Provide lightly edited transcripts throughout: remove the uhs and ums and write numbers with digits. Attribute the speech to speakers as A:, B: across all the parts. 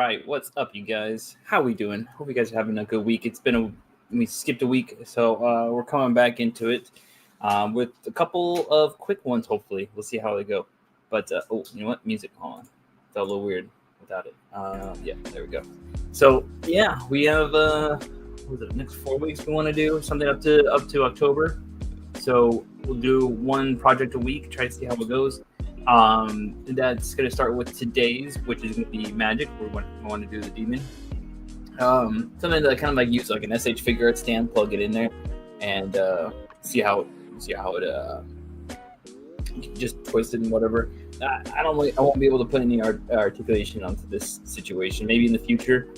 A: right, what's up, you guys? How we doing? Hope you guys are having a good week. We skipped a week, so we're coming back into it with a couple of quick ones. Hopefully, we'll see how they go. But you know what? Music on. Felt a little weird without it. Yeah, there we go. So yeah, we have what was it? Next 4 weeks we want to do something up to October. So we'll do one project a week. Try to see how it goes. That's going to start with today's, which is going to be magic. We want to do the demon. Something that I kind of like use like an SH figure art stand, plug it in there, and see how it just twist it and whatever. I won't be able to put any articulation onto this situation. Maybe in the future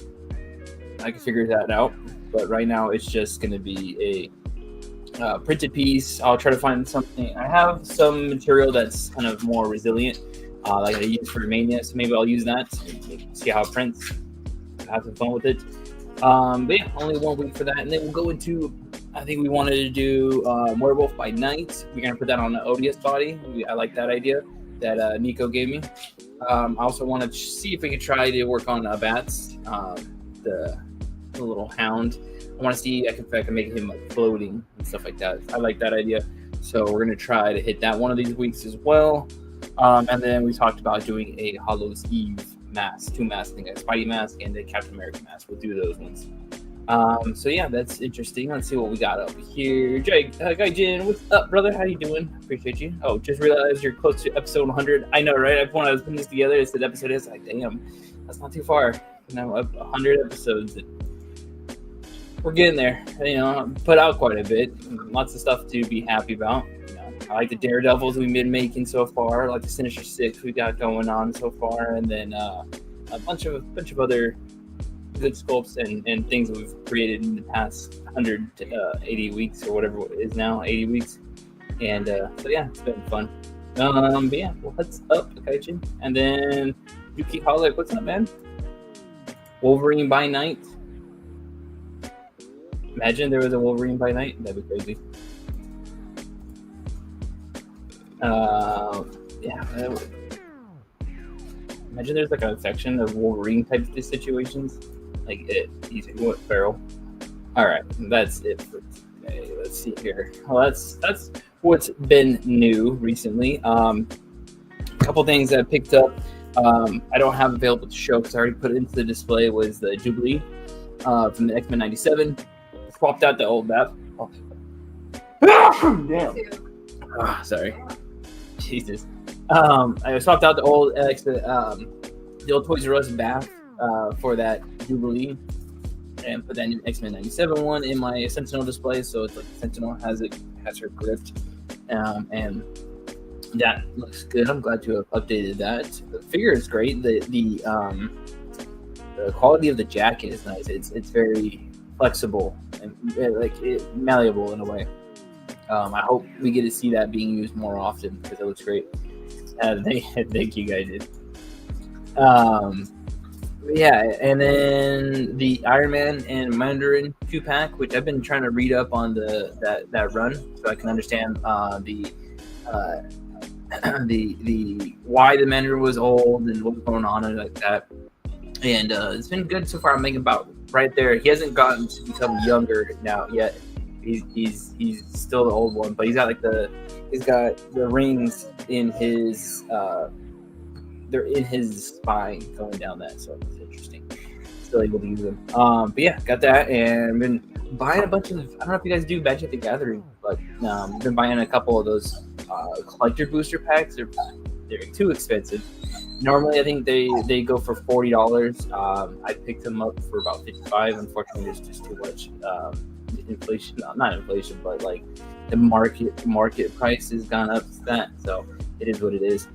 A: I can figure that out, but right now it's just going to be a printed piece. I'll try to find something. I have some material that's kind of more resilient, like I use for Mania, so maybe I'll use that and see how it prints. Have some fun with it. But yeah, only 1 week for that, and then we'll go into. I think we wanted to do Werewolf by Night. We're gonna put that on the ODS body. I like that idea that Nico gave me. I also want to see if we can try to work on Bats, the little hound. I want to see if I can make him like floating and stuff like that. I like that idea. So we're going to try to hit that one of these weeks as well. And then we talked about doing a Hallows Eve mask, 2 masks, I think, a Spidey mask and a Captain America mask. We'll do those ones. So yeah, that's interesting. Let's see what we got up here. Jake, Gaijin, what's up, brother? How you doing? Appreciate you. Oh, just realized you're close to episode 100. I know, right? When I was putting this together, it said episode is like, damn, that's not too far. Now 100 episodes. We're getting there, put out quite a bit. Lots of stuff to be happy about. I like the Daredevils we've been making so far. I like the Sinister Six we got going on so far. And then a bunch of other good sculpts and things that we've created in the past 180 weeks or whatever it is now, 80 weeks. And so yeah, it's been fun. But yeah, what's up, Kaichin? And then Yuki Holic, what's up, man? Wolverine by Night. Imagine there was a Wolverine by Night. That'd be crazy. Yeah. Imagine there's like a section of Wolverine type situations. Like he's what feral. All right, that's it for today. Let's see here. Well, that's what's been new recently. A couple things that I picked up. I don't have available to show because I already put it into the display. Was the Jubilee from the X-Men '97. Swapped out the old map. Oh. Damn. Sorry. Jesus. I swapped out the old Toys R Us bath for that Jubilee and put that new X-Men '97 one in my Sentinel display. So it's like Sentinel has her grift, and that looks good. I'm glad to have updated that. The figure is great. The quality of the jacket is nice. It's very flexible and malleable in a way. I hope we get to see that being used more often because it looks great. Thank you guys. Yeah, and then the Iron Man and Mandarin 2-pack, which I've been trying to read up on that run so I can understand the why the Mandarin was old and what was going on and like that. And it's been good so far. I'm making about right there. He hasn't gotten to become younger now yet. He's still the old one, but he's got the rings in his they're in his spine going down that, so it's interesting. Still able to use them. But yeah, got that and been buying a bunch of. I don't know if you guys do Magic the Gathering, but been buying a couple of those collector booster packs. They're too expensive. Normally, I think they go for $40. I picked them up for about $55. Unfortunately, there's just too much inflation. Not inflation, but like the market price has gone up to that. So it is what it is.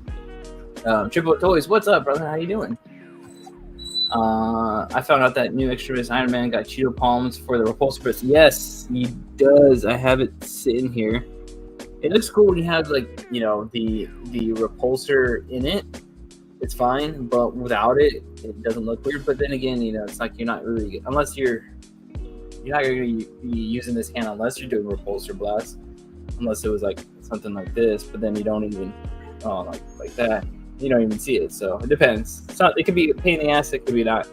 A: Triple Toys, what's up, brother? How you doing? I found out that new extras Iron Man got Cheeto Palms for the repulsor. Yes, he does. I have it sitting here. It looks cool when you have the repulsor in it. It's fine, but without it, it doesn't look weird. But then again, it's like you're not really unless you're not going to be using this hand unless you're doing repulsor blast. Unless it was like something like this, but then you don't even like that. You don't even see it, so it depends. It could be a pain in the ass. It could be not.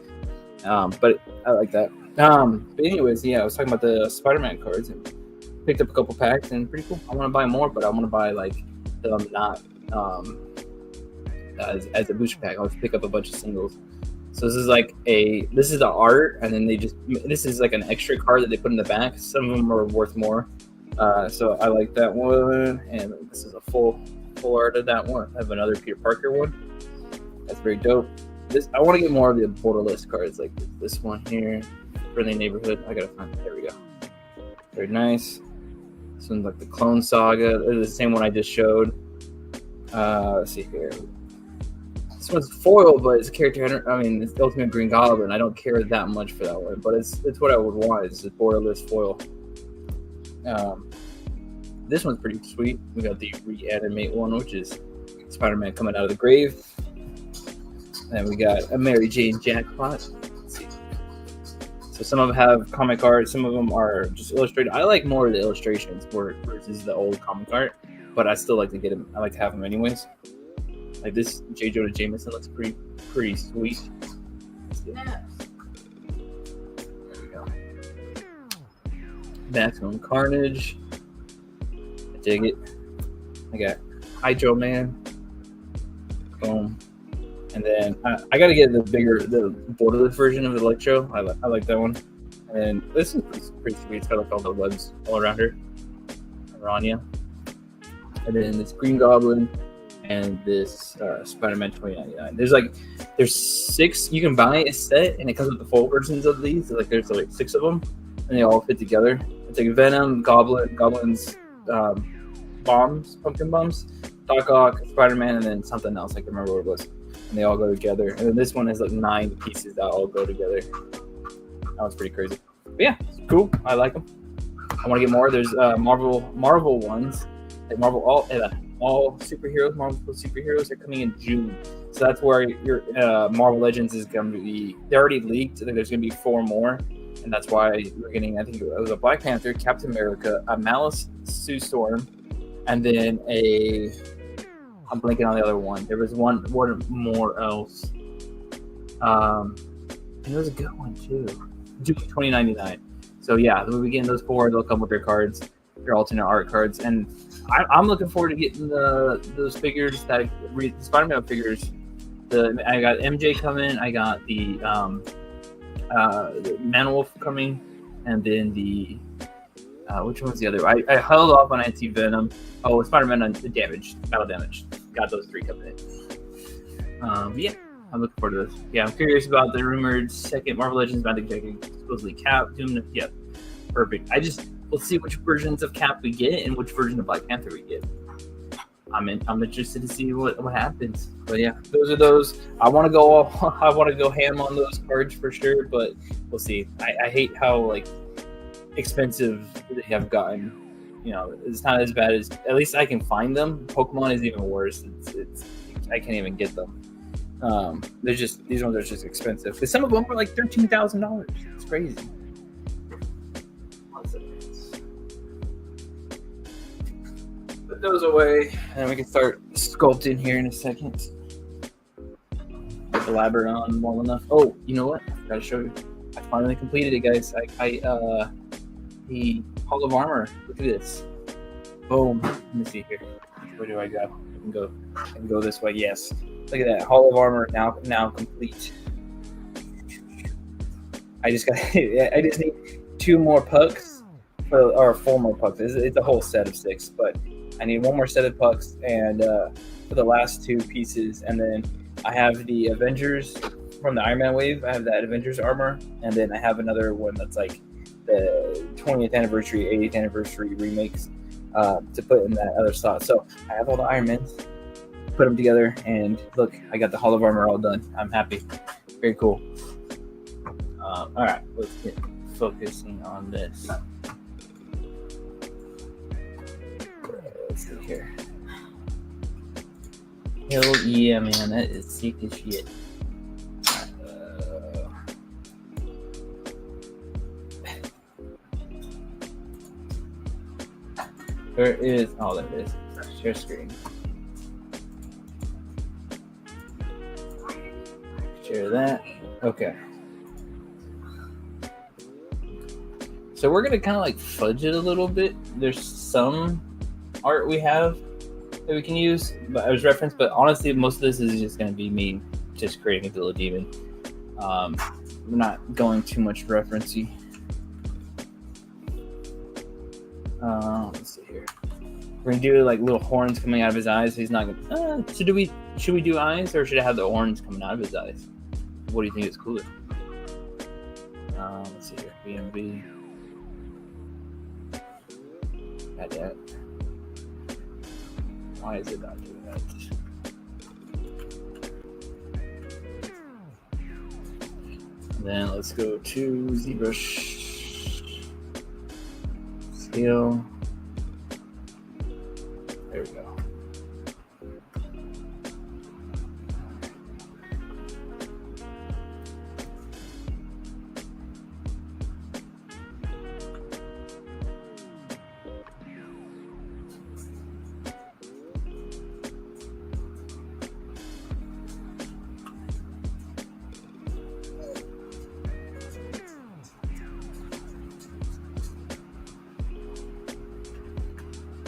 A: But I like that. But anyways, yeah, I was talking about the Spider-Man cards and picked up a couple packs and pretty cool. I want to buy more, but I want to buy like them not as a booster pack. I'll just pick up a bunch of singles. So this is this is the art, and then this is like an extra card that they put in the back. Some of them are worth more. So I like that one, and this is a full art of that one. I have another Peter Parker one. That's very dope. I want to get more of the borderless cards, like this one here, Friendly Neighborhood. I gotta find it. There we go. Very nice. This one's like the Clone Saga. It's the same one I just showed. Let's see here. This one's foil, but it's a character. I mean, it's the Ultimate Green Goblin. I don't care that much for that one, but it's what I would want. It's a borderless foil. This one's pretty sweet. We got the Reanimate one, which is Spider-Man coming out of the grave. And we got a Mary Jane jackpot. Let's see. So some of them have comic art. Some of them are just illustrated. I like more of the illustrations versus the old comic art, but I still like to get them. I like to have them anyways. Like this J. Jonah Jameson looks pretty sweet. There we go. Maximum Carnage. I dig it. I got Hydro Man. Boom. And then I gotta get the borderless version of Electro. I like that one. And this is pretty sweet. It's got like all the webs all around her. Aranya. And then this Green Goblin and this Spider-Man 2099. There's 6. You can buy a set, and it comes with the full versions of these. There's like 6 of them, and they all fit together. It's like Venom, Goblin's bombs, pumpkin bombs, Doc Ock, Spider-Man, and then something else. I can't remember what it was. And they all go together. And then this one has like 9 pieces that all go together. That was pretty crazy. But yeah, it's cool. I like them. I want to get more. There's Marvel ones. Like Marvel all superheroes. Marvel superheroes are coming in June. So that's where your Marvel Legends is going to be. They already leaked. I think there's going to be 4 more. And that's why we're getting, I think it was a Black Panther, Captain America, a Malice Sue Storm, and then I'm blanking on the other one. There was one more else. And it was a good one too. 2099. So yeah, we'll be getting those 4. They'll come with their cards, their alternate art cards, and I'm looking forward to getting those figures that the Spider-Man figures. I got MJ coming. I got the Manwolf coming, and then the which one's the other? I held off on Anti-Venom. Oh, Spider-Man on Battle Damage. Got those 3 coming in. Yeah, I'm looking forward to this. Yeah, I'm curious about the rumored second Marvel Legends Magic Jacket, supposedly Cap, Doom. Yeah, perfect. Let's see which versions of Cap we get and which version of Black Panther we get. I'm interested to see what happens. But yeah, those are those. I want to go ham on those cards for sure, but we'll see. I hate how like expensive they have gotten. You know, it's not as bad as, at least I can find them. Pokemon is even worse. It's I can't even get them. These ones are just expensive. Because some of them are like $13,000. It's crazy. Put those away, and we can start sculpting here in a second. Elaborate on well enough. Oh, you know what? I gotta show you. I finally completed it, guys. The Hall of Armor. Look at this. Boom. Let me see here. Where do I go? I can go this way. Yes. Look at that. Hall of Armor now complete. I just need 2 more pucks, or 4 more pucks. It's a whole set of 6, but I need 1 more set of pucks, and for the last 2 pieces, and then I have the Avengers from the Iron Man wave. I have that Avengers armor, and then I have another one that's like the 20th anniversary, 80th anniversary remakes to put in that other slot. So I have all the Iron Mans, put them together, and look, I got the Hall of Armor all done. I'm happy. Very cool. All right, let's get focusing on this. Let's see here. Hell yeah, man, that is sick as shit. There is, oh, there it is. Share screen. Share that. Okay. So we're gonna kind of like fudge it a little bit. There's some art we have that we can use as reference, but honestly, most of this is just gonna be me just creating a little demon. We're not going too much referencey. Let's see here. We're gonna do like little horns coming out of his eyes. So he's not gonna. So should we do eyes, or should I have the horns coming out of his eyes? What do you think is cooler? Let's see here. BMB. Got that. Why is it not doing that? And then let's go to ZBrush scale. There we go.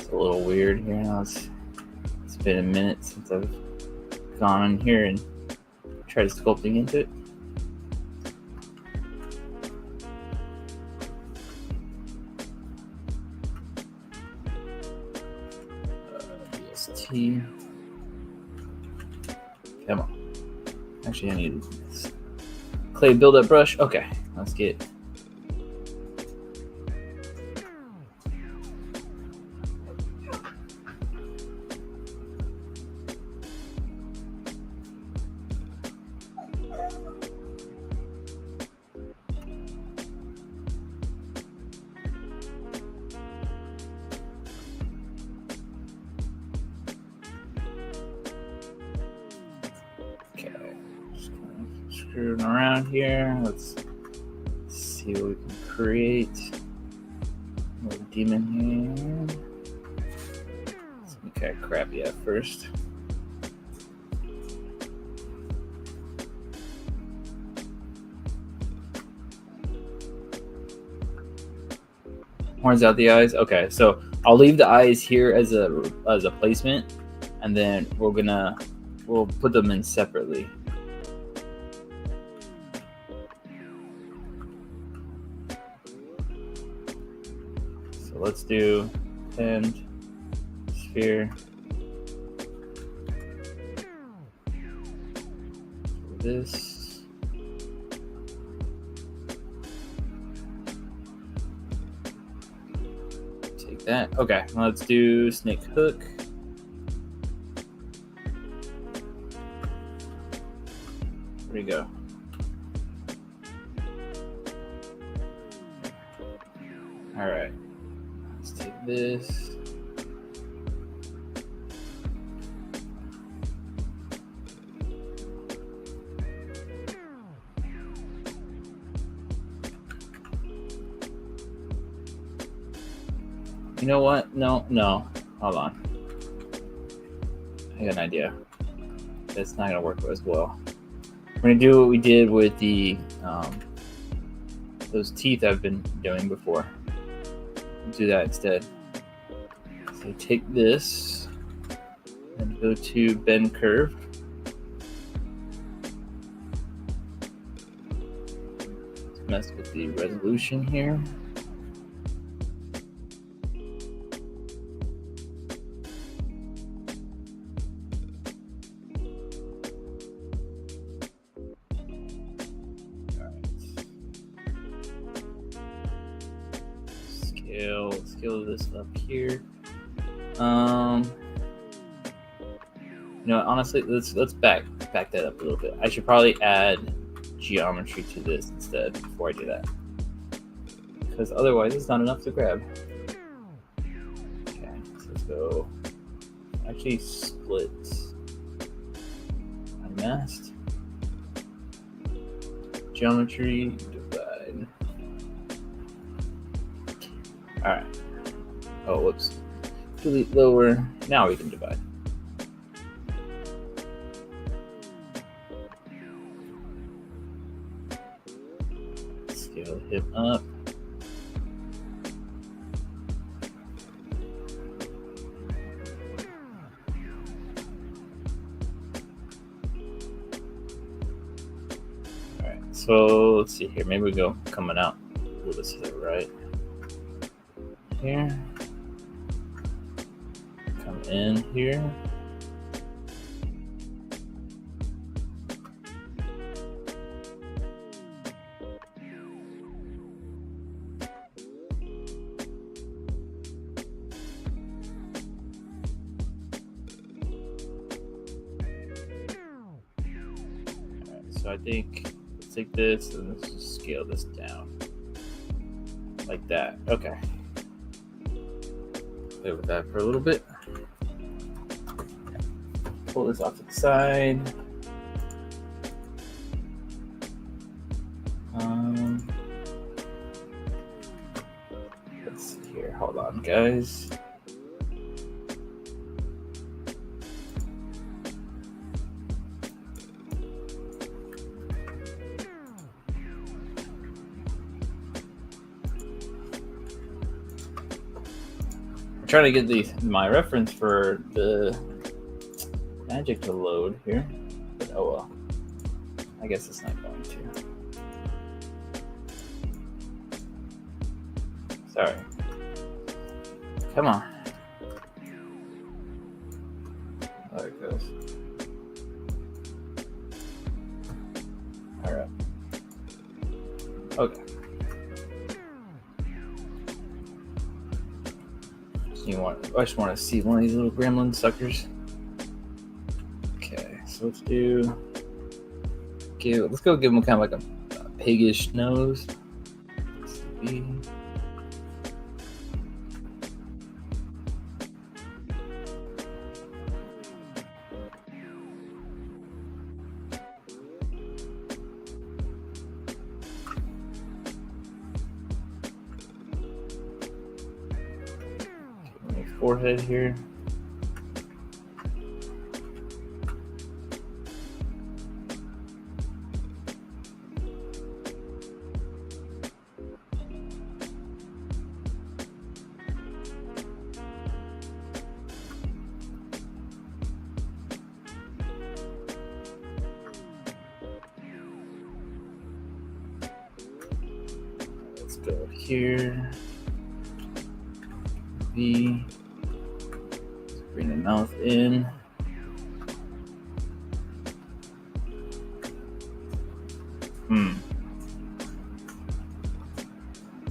A: A little weird here now. It's been a minute since I've gone in here and tried sculpting into it. BST. Come on. Actually, I need this clay build-up brush. Okay, let's get. Screwing around here. Let's see what we can create. A little demon here. It's gonna be kind of crappy at first. Horns out the eyes. Okay, so I'll leave the eyes here as a placement, and then we'll put them in separately. So let's do end sphere. This. Take that. Okay, let's do snake hook. There we go. All right. Let's take this. You know what? No. Hold on. I got an idea. That's not gonna work as well. We're gonna do what we did with the those teeth I've been doing before. Do that instead. So take this and go to bend curve. Let's mess with the resolution here. Scale this up here. Honestly, let's back that up a little bit. I should probably add geometry to this instead before I do that, because otherwise it's not enough to grab. Okay, so let's go. Actually, split. Unmasked. Geometry divide. All right. Oh, whoops. Delete lower. Now we can divide. Scale him up. So let's see here. Maybe we go coming out a little bit to the right here. Come in here. So I think let's take this and let's just scale this down like that. Okay. Play with that for a little bit. Pull this off to the side. Let's see here. Hold on, guys. Trying to get my reference for the magik to load here, but oh well. I guess it's not going to. Sorry. Come on. There it goes. All right. Okay. I just want to see one of these little gremlin suckers. Okay, so let's go give him kind of like a piggish nose. Let's see. Forehead here. Let's go here. V. Bring the mouth in.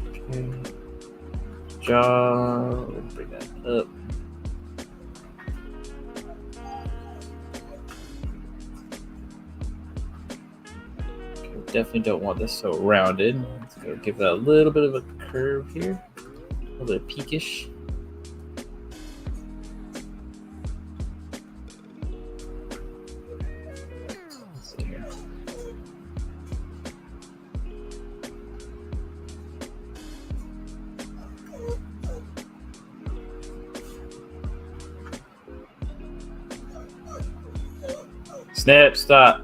A: Okay. Jaw. Bring that up. Okay, definitely don't want this so rounded. Let's go give that a little bit of a curve here. A little bit peakish. Snap, stop.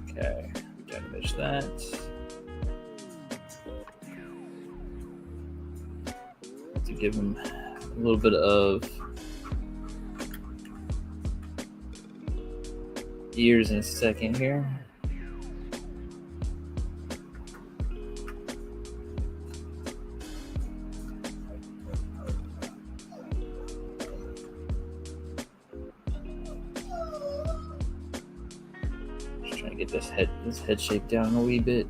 A: Okay, we gotta finish that. To give him a little bit of ears in a second here. Get this head shape down a wee bit.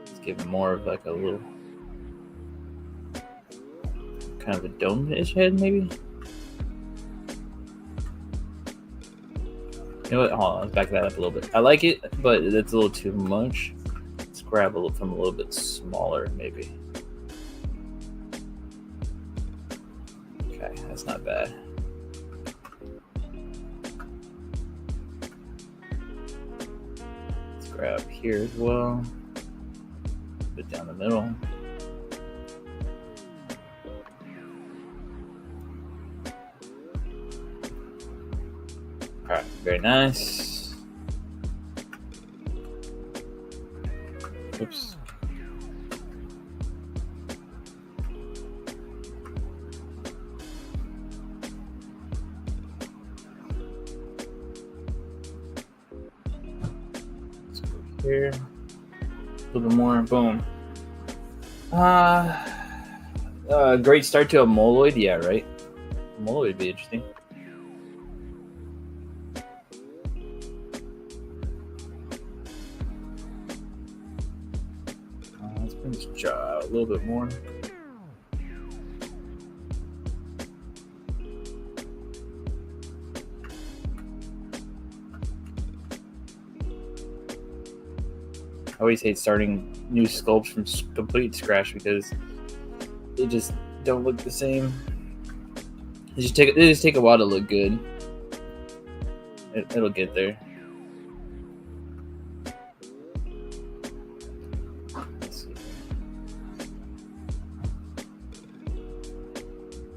A: Let's give him more of like a little kind of a dome-ish head, maybe. You know what? Hold on, let's back that up a little bit. I like it, but it's a little too much. Let's grab from a little bit smaller, maybe. Okay, that's not bad. Grab here as well, a bit down the middle. All right, very nice. Oops. here. A little bit more. Boom. Great start to a moloid. Yeah, right. Moloid would be interesting. Let's bring this jaw out a little bit more. I always hate starting new sculpts from complete scratch because they just don't look the same. They just take a while to look good. It'll get there. Let's see.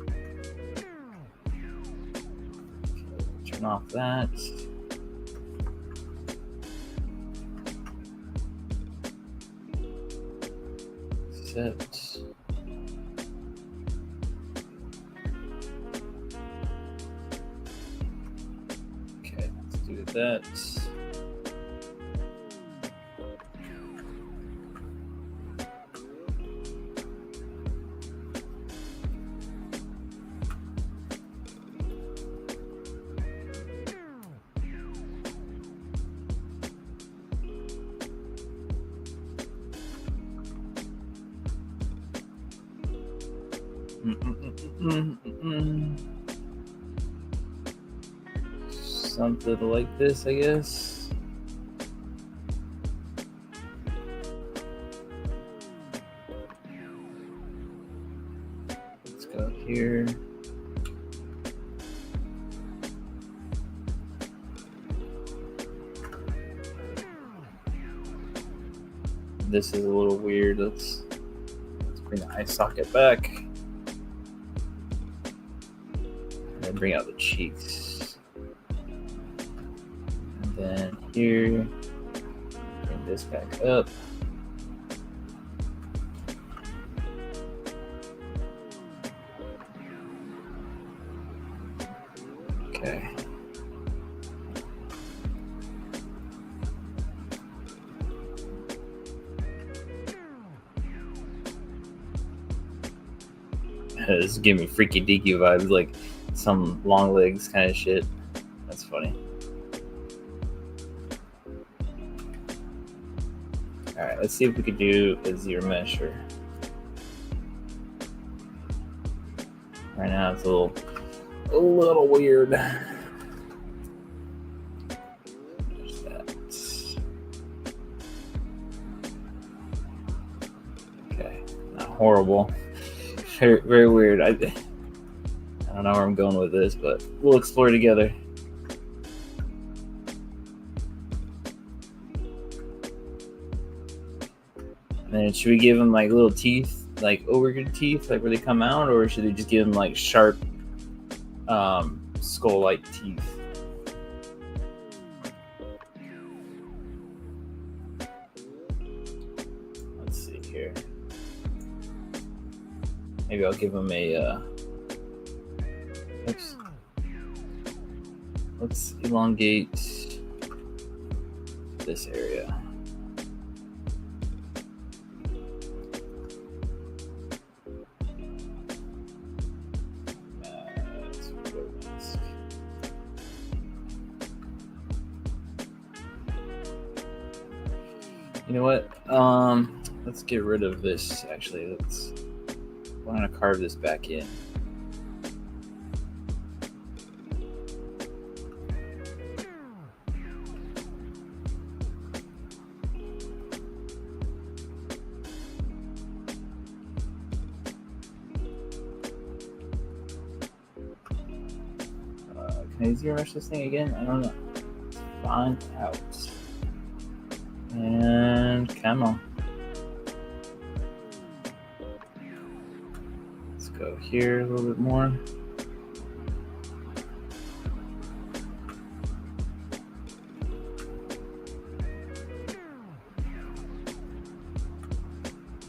A: Okay, turn off that. Set. Okay, let's do that. Something like this, I guess. Let's go here. This is a little weird. Let's bring the eye socket back. And then bring out the cheeks. And then here, bring this back up. Okay. This is giving me freaky deaky vibes, like some long legs kind of shit. That's funny. Alright, let's see if we could do a zero mesher. Right now it's a little weird. There's that. Okay, not horrible. Very, very weird. I don't know where I'm going with this, but we'll explore together. And then should we give him like little teeth, like ogre teeth, like where they come out, or should they just give him like sharp, skull-like teeth? Let's see here. Maybe I'll give him a. Oops. Let's elongate this area. You know what? Let's get rid of this. Actually, I'm gonna carve this back in. Can I zero mesh this thing again? I don't know. Let's find out. And come on. Let's go here a little bit more.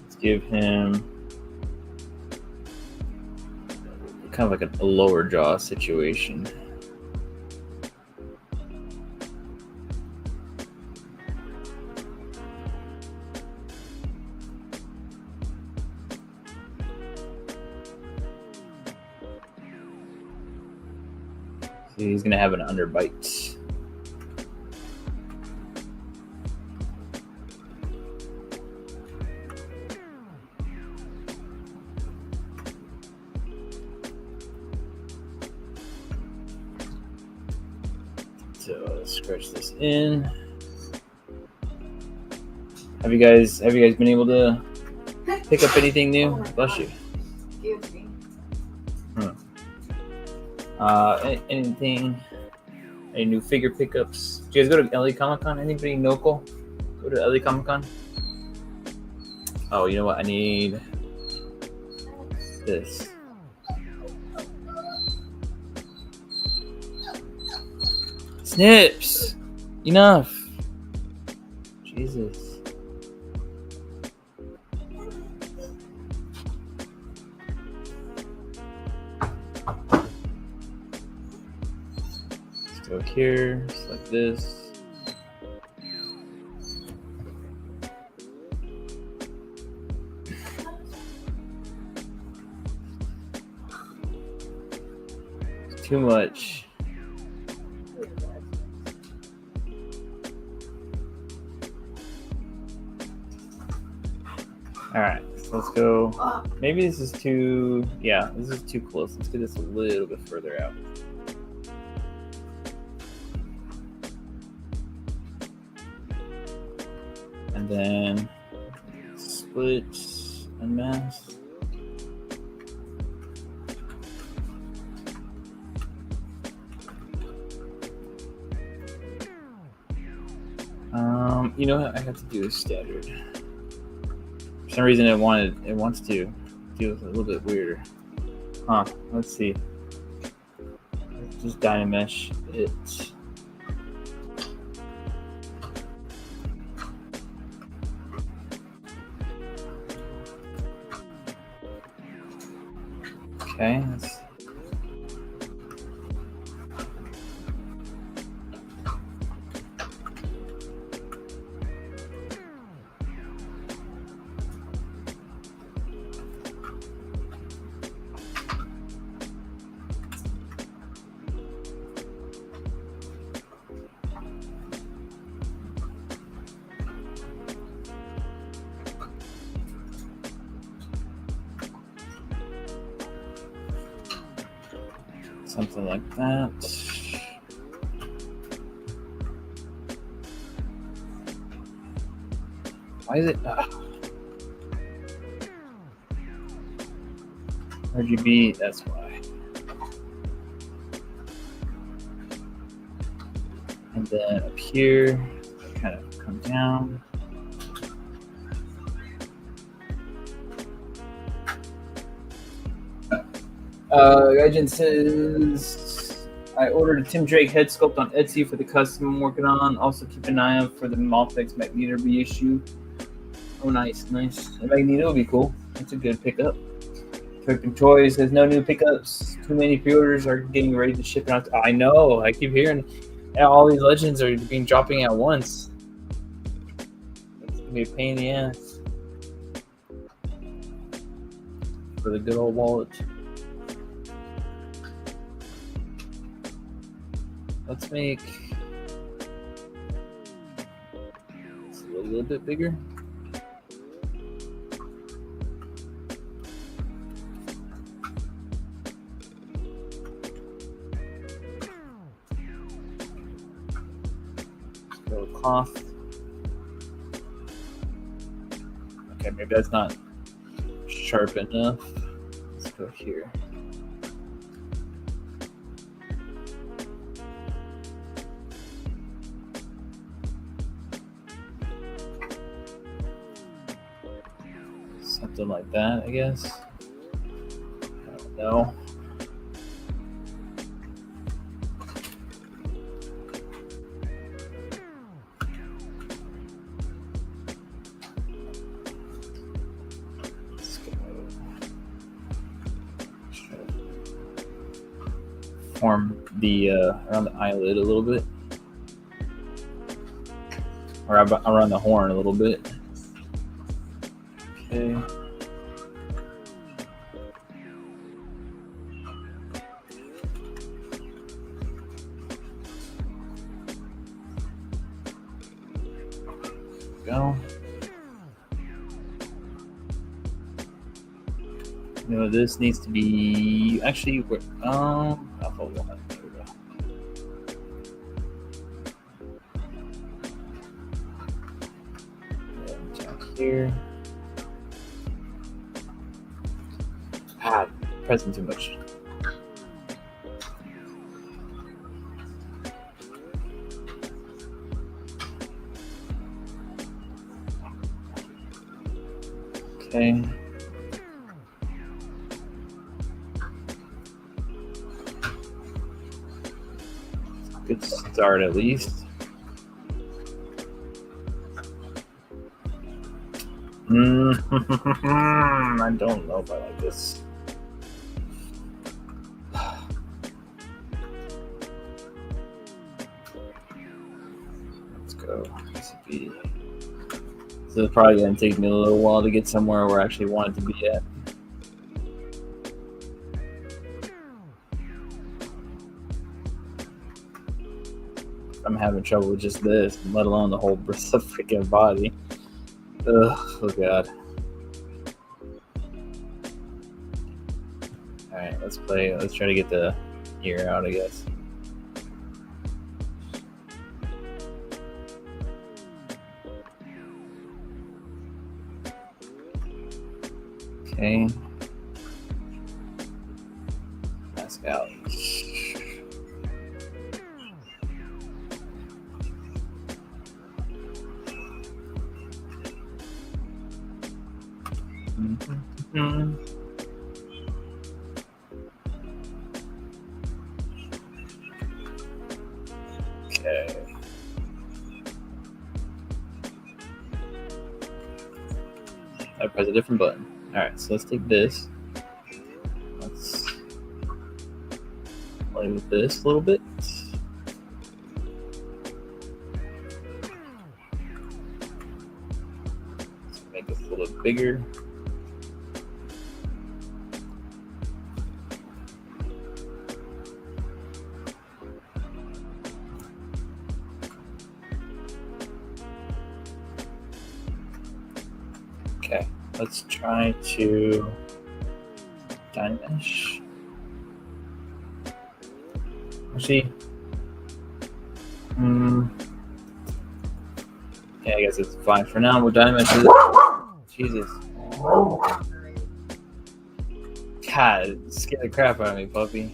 A: Let's give him kind of like a lower jaw situation. He's gonna have an underbite. So let's scratch this in. Have you guys been able to pick up anything new? Bless you.
B: Excuse me.
A: Anything? Any new figure pickups? Do you guys go to LA Comic Con? Anybody local? Go to LA Comic Con? Oh, you know what? I need this. Snips! Enough! Jesus. Let's go here, select this. It's too much. All right, so let's go. Maybe this is too. Yeah, this is too close. Let's get this a little bit further out. And then split and mask. You know what? I have to do this standard. For some reason, it wants to do a little bit weirder. Huh? Let's see. Just Dynamesh it. Okay. Something like that. Why is it? RGB, that's why. And then up here, kind of come down. Legend says, I ordered a Tim Drake head sculpt on Etsy for the custom I'm working on. Also keep an eye out for the Malfex Magneto reissue. Oh, nice. The Magneto will be cool. That's a good pickup. Cooking Toys says, no new pickups. Too many pre-orders are getting ready to ship out. I know. I keep hearing all these Legends are being dropping at once. It's going to be a pain in the ass. For the good old wallet. Let's make this a little bit bigger. Let's go with cloth. Okay, maybe that's not sharp enough. Let's go here. Something like that, I guess. I don't know. Let's go. Form the around the eyelid a little bit, or around the horn a little bit. Okay. go. No, this needs to be actually. Alpha 1. There we go. Down here. Pressing too much. Okay. Good start at least. I don't know if I like this. Let's go. This is probably going to take me a little while to get somewhere where I actually want it to be at. I'm having trouble with just this, let alone the whole freaking body. Ugh, oh god. Alright, let's play. Let's try to get the ear out, I guess. Okay. Mask out. Mm-hmm. Okay. I press a different button. Alright, so let's take this. Let's play with this a little bit. Let's make this a little bit bigger. Okay, let's try to dimesh. Actually, yeah, I guess it's fine for now. We'll dimesh it. Jesus. God, scare the crap out of me, puppy.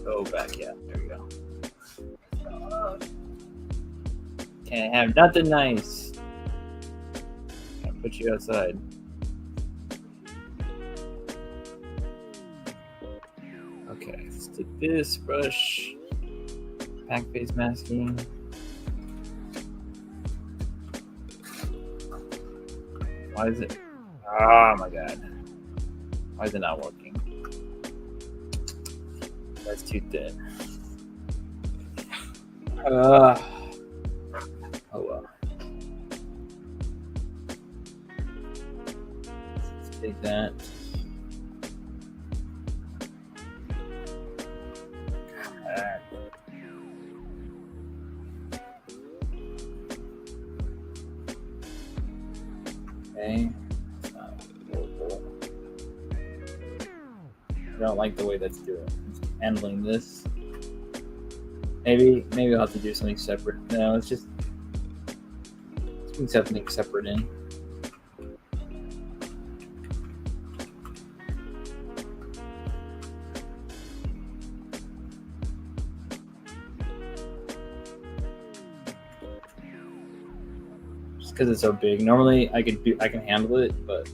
A: Go back, yeah, there we go. Can't have nothing nice. Gotta put you outside. Okay, let's take this brush. Back face masking. Why is it? Oh my god. Why is it not working? That's too thin. Oh well. Let's take that. Okay. It's not horrible. I don't like the way that's doing. Handling this. Maybe I'll have to do something separate. No, it's just put something separate in. Just because it's so big. Normally I can handle it, but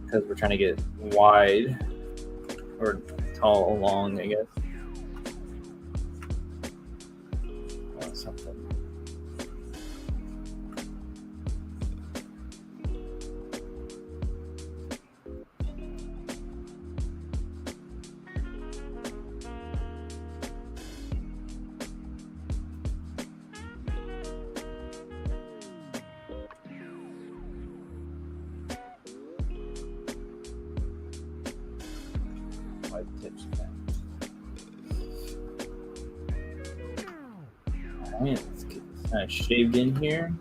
A: because we're trying to get wide or tall along, I guess. Something. White tips pen. Alright, let's get this kind of shaved in here.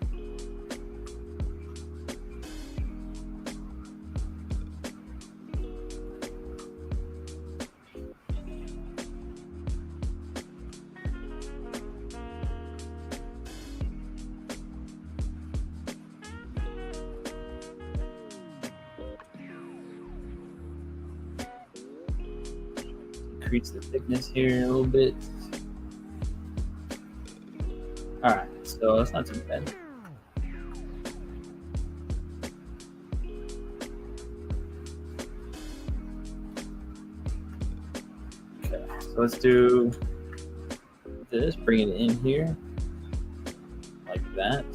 A: Increase the thickness here a little bit. Alright, so that's not too bad. Okay, so let's do this, bring it in here, like that.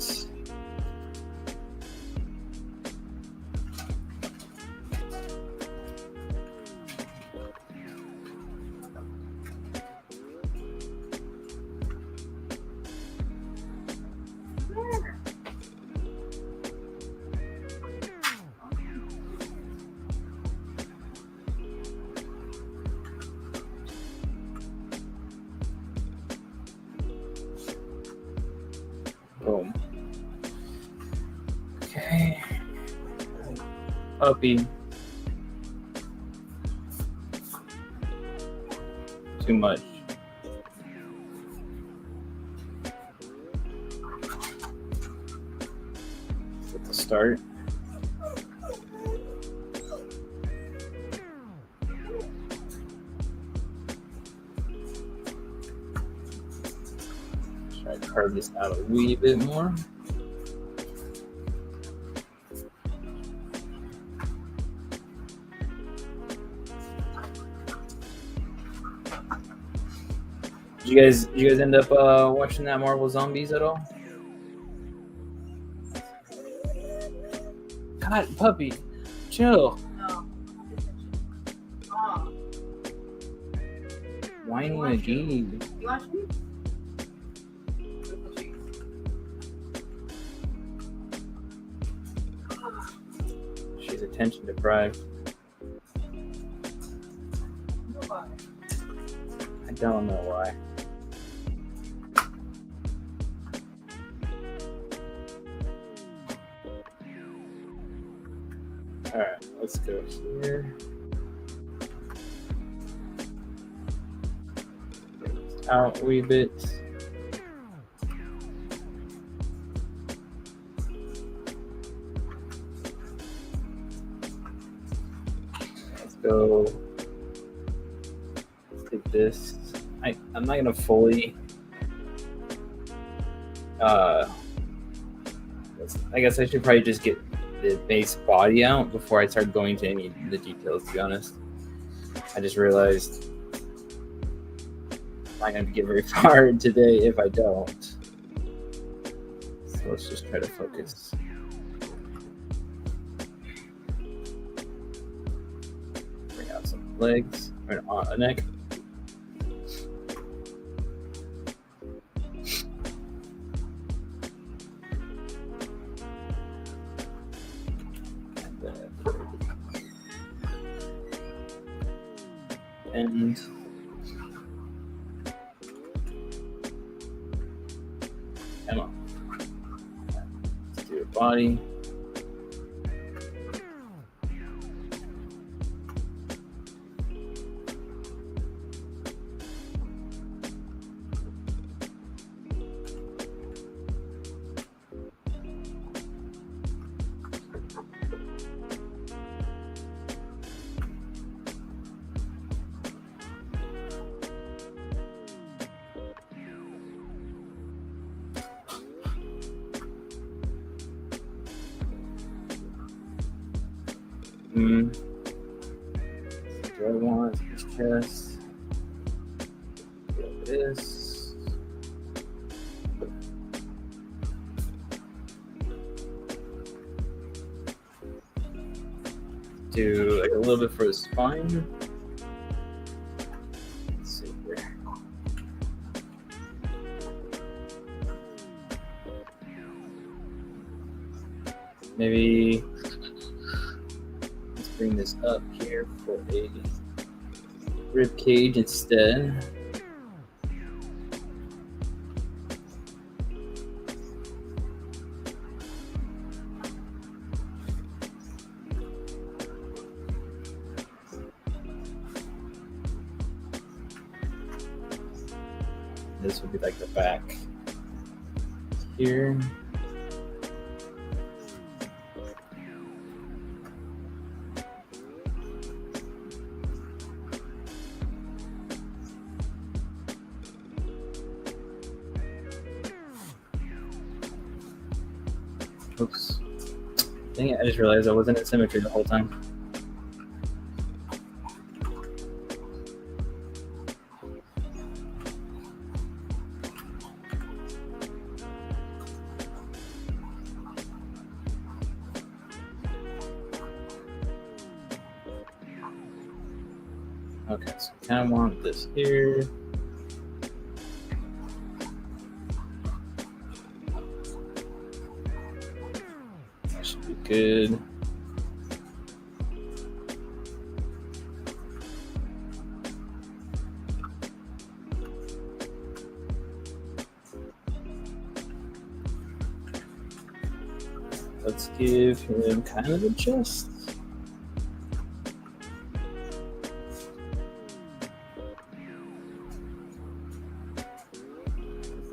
A: Boom. Okay. Puppy. Too much. At the start. Try to carve this out a wee bit more. Did you guys end up watching that Marvel Zombies at all? God, puppy, chill.
B: No. Oh.
A: Whining again.
B: You watch me?
A: She's attention deprived. I don't know why. Alright, let's go here. Get this out a wee bit. Let's go. Let's take this. I'm not gonna fully I guess I should probably just get the base body out before I start going to any of the details, to be honest. I just realized I'm not going to get very far today if I don't. So let's just try to focus. Bring out some legs, or a neck. And come on, let's do a body. Do I want his chest? Get this. Do like a little bit for the spine. Let's see here. Maybe let's bring this up here for a rib cage instead. This would be like the back here. Oops. Dang it, I just realized I wasn't in symmetry the whole time. Okay, so I kind of want this here. That should be good. Let's give him kind of a chest.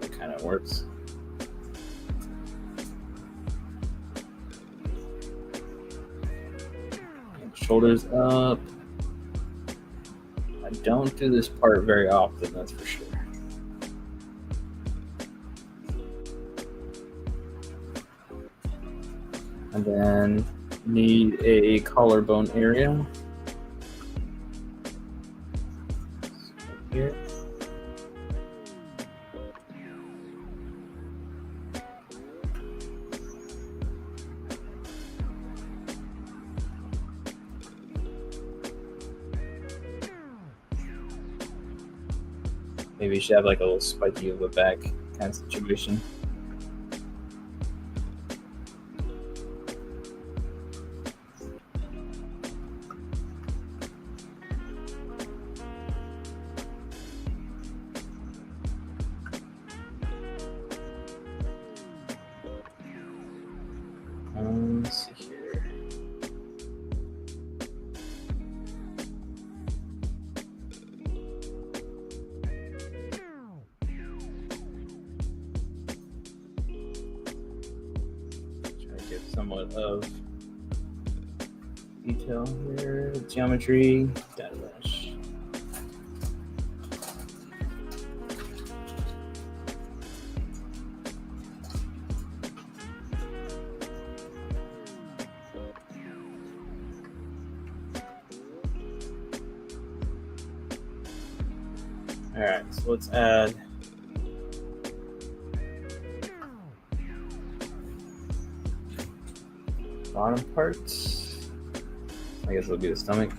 A: That kind of works. And shoulders up. I don't do this part very often, that's for sure. And then need a collarbone area. Here. Maybe you should have like a little spiky of a back kind of situation. Let's see here. Try to get somewhat of detail here. Geometry, data mesh. All right, so let's add bottom parts. I guess it'll be the stomach.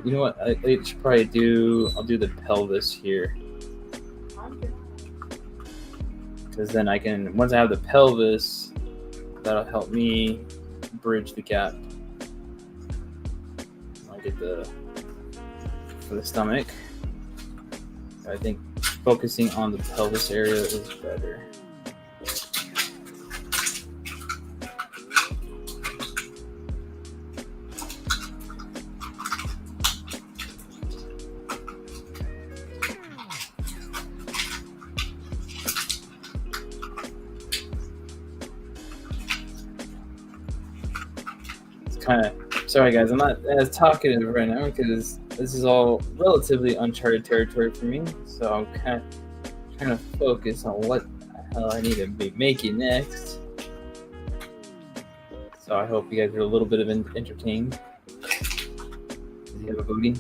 A: You know what? I should probably do. I'll do the pelvis here, because then I can. Once I have the pelvis, that'll help me bridge the gap. I'll get for the stomach. I think focusing on the pelvis area is better. Sorry guys, I'm not as talkative right now because this is all relatively uncharted territory for me. So I'm kind of trying to focus on what the hell I need to be making next. So I hope you guys are a little bit of entertained. Does he have a booty?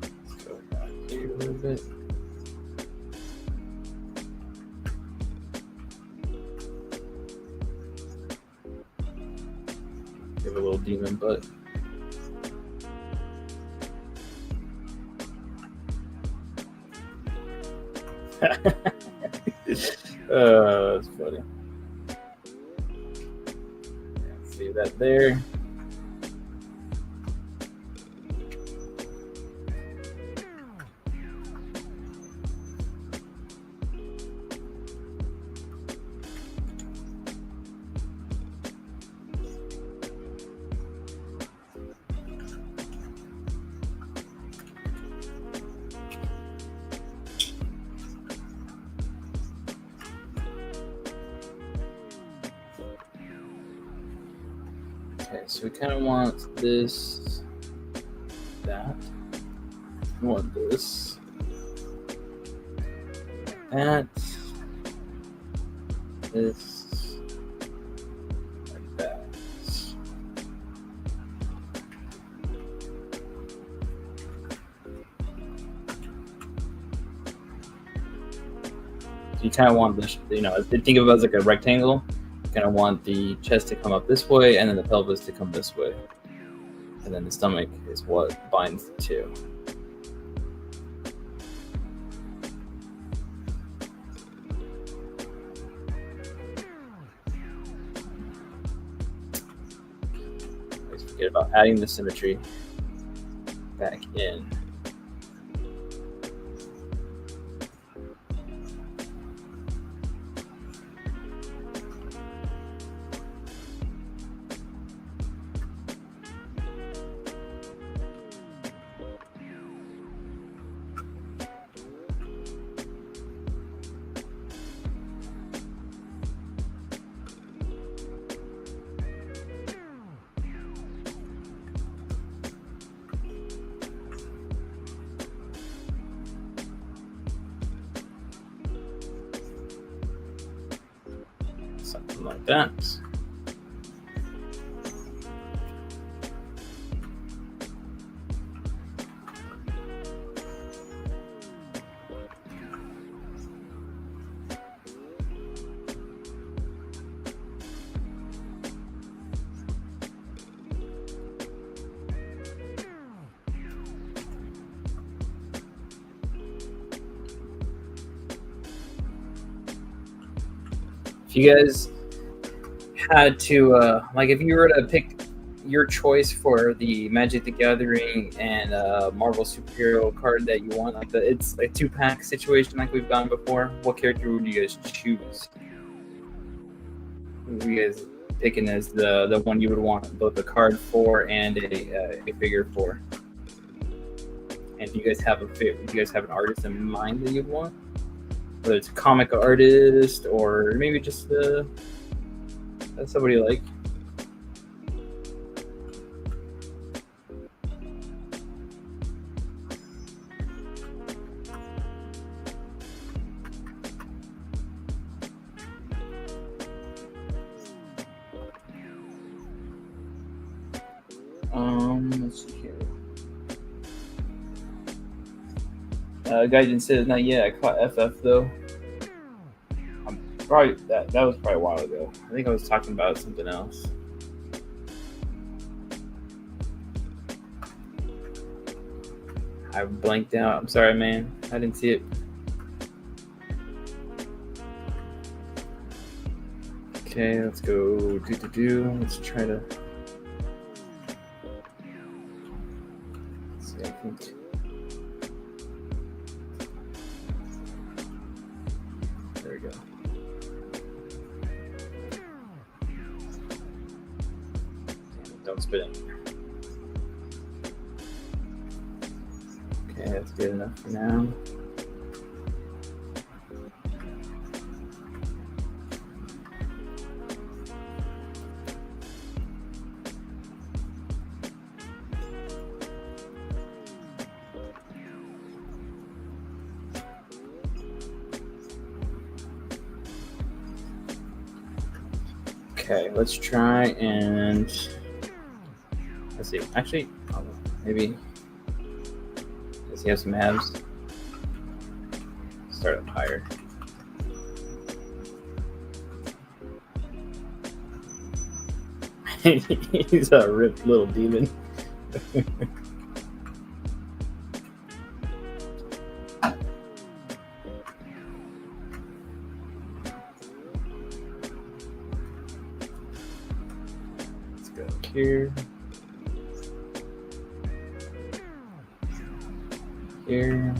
A: Let's go back here a little bit. Give a little demon butt. That's funny. See that there. Okay, so we kind of want this, that. We want this, that, this, like that. So you kind of want this, think of it as like a rectangle. You kind of want the chest to come up this way, and then the pelvis to come this way, and then the stomach is what binds the two. Always forget about adding the symmetry back in. Something like that. If you guys had to, if you were to pick your choice for the Magic the Gathering and Marvel superhero card that you want, it's a 2-pack situation like we've gone before, what character would you guys choose? Who are you guys picking as the one you would want both a card for and a figure for? And do you guys have an artist in mind that you'd want? Whether it's a comic artist or maybe just somebody you like. Let's see here. Gaijin says not yet. I caught FF though. Probably that was probably a while ago. I think I was talking about something else. I blanked out. I'm sorry, man. I didn't see it. Okay, let's go do. Let's try to. Let's see, I think. There we go. Don't spit it. Okay, that's good enough for now. Okay, let's try and let's see. Actually, maybe does he have some halves? Start up higher. He's a ripped little demon. Here. Here.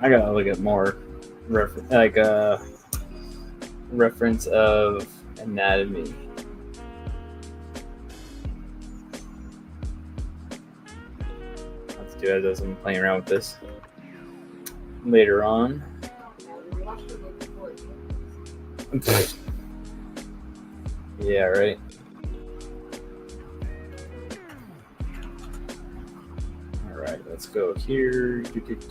A: I gotta look at more reference of anatomy. Let's do it as I'm playing around with this later on. Yeah, right. All right, let's go here. Just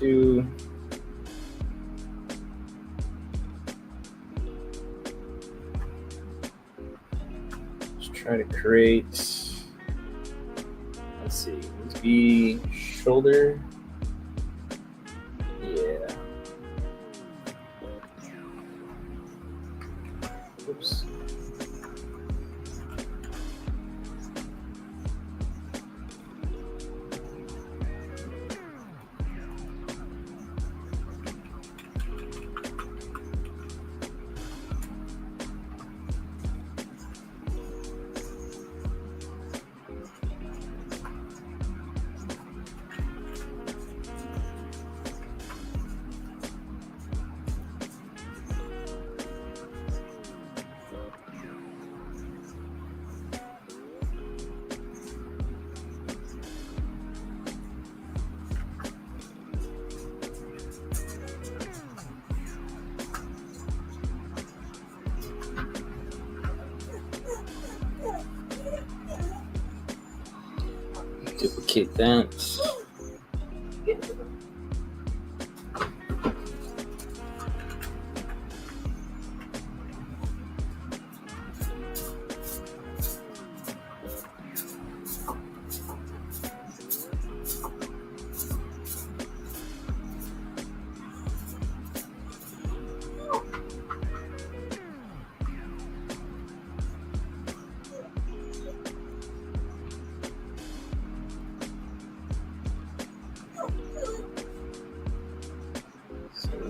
A: try to create. Let's see. Let's be shoulder. Yeah. Oops. Duplicate that.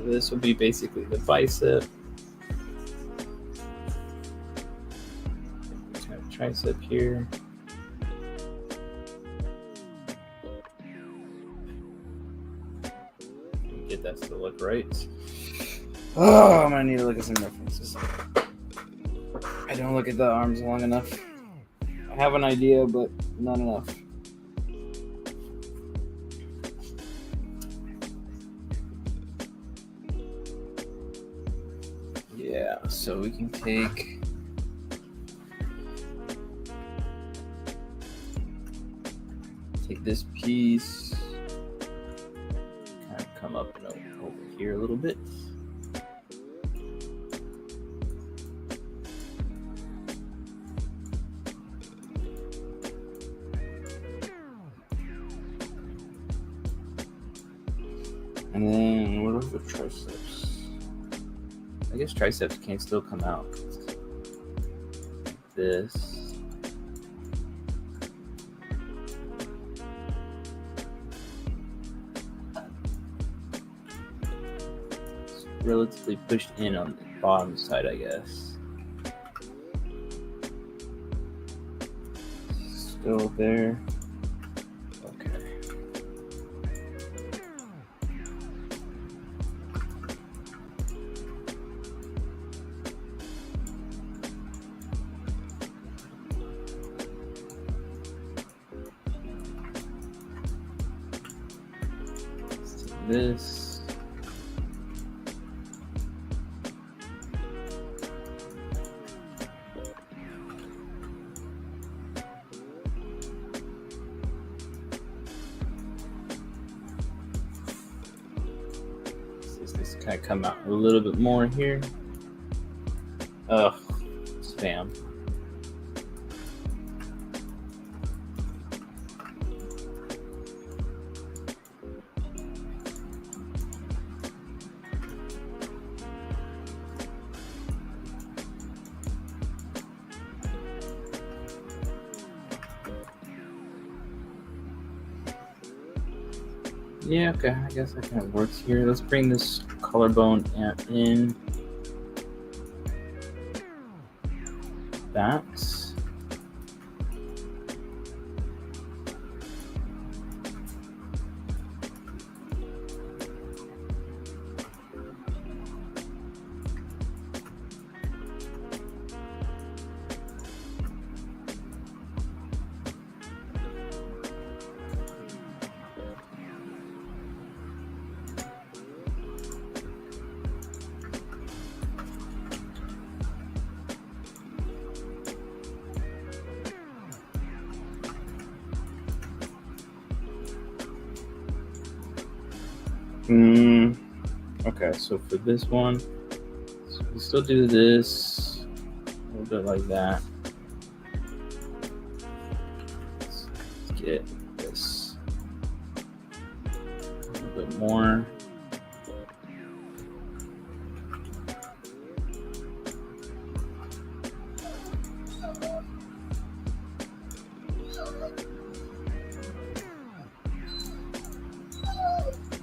A: This will be basically the bicep. Tricep here. Get that to look right. Oh, I'm gonna need to look at some references. I don't look at the arms long enough. I have an idea, but not enough. Yeah, so we can take this piece, kind of come up and over here a little bit. And then what are the triceps? I guess triceps can still come out. This. It's relatively pushed in on the bottom side, I guess. Still there. This. This kind of come out a little bit more here. Ugh, spam. Yeah, okay, I guess that kind of works here. Let's bring this collarbone in. that. Okay, so for this one, so we still do this a little bit like that. Let's get this a little bit more.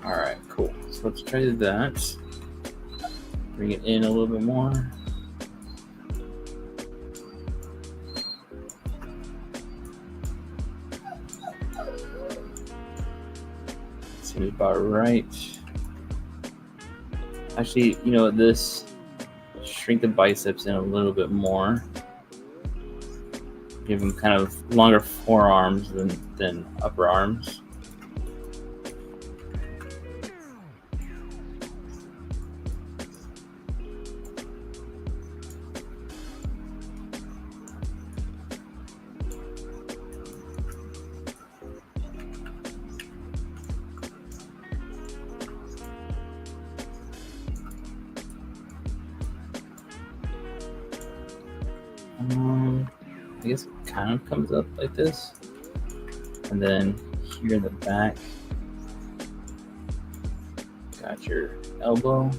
A: All right, cool. So let's try that. Bring it in a little bit more. Seems about right. Actually, you know, this shrink the biceps in a little bit more. Give them kind of longer forearms than upper arms. I guess it kind of comes up like this, and then here in the back, got your elbow.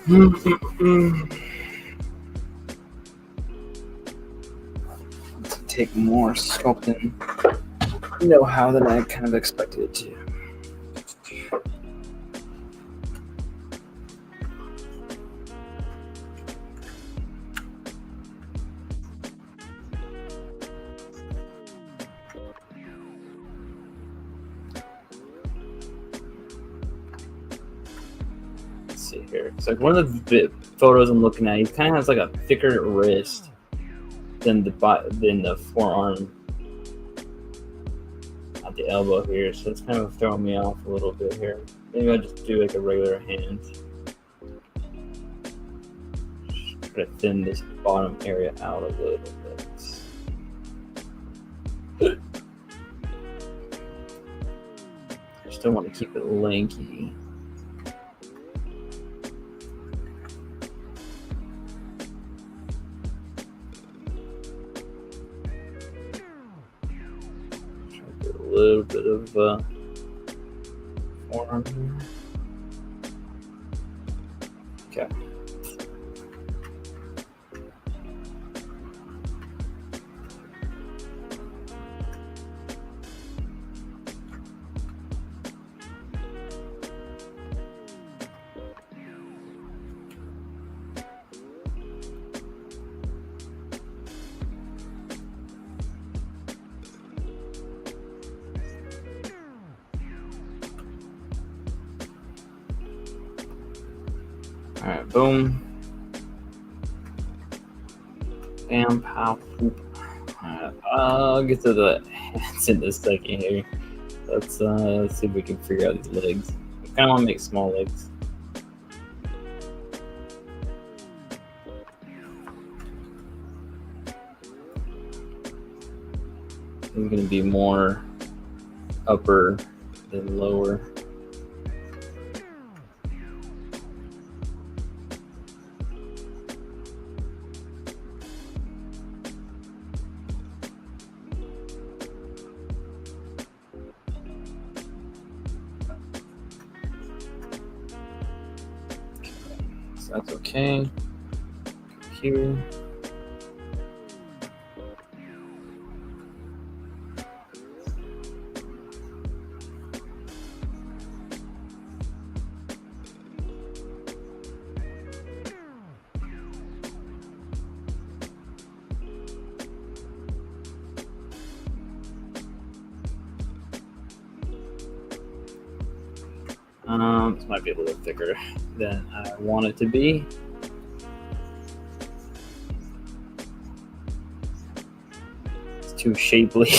A: To take more sculpting know-how than I kind of expected it to. See here. It's like one of the photos I'm looking at. He kind of has like a thicker wrist than the forearm at the elbow here, so it's kind of throwing me off a little bit here. Maybe I'll just do like a regular hand. Just try to thin this bottom area out a little bit. I still want to keep it lanky. A little bit of forearm here. Okay. All right, boom. Bam, pow, poop. Alright, I'll get to the hands in a second here. Let's see if we can figure out these legs. I kind of want to make small legs. It's going to be more upper than lower. So that's okay. Here. This might be a little thicker than I want it to be. It's too shapely.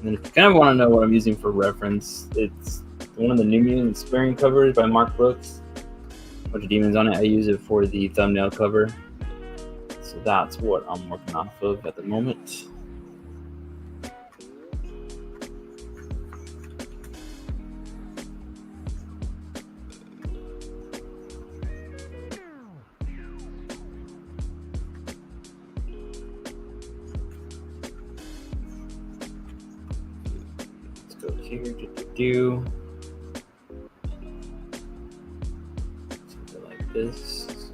A: And if you kind of want to know what I'm using for reference, it's one of the New Mutants variant covers by Mark Brooks. A bunch of demons on it. I use it for the thumbnail cover. So that's what I'm working off of at the moment. Let's go here. Something like this.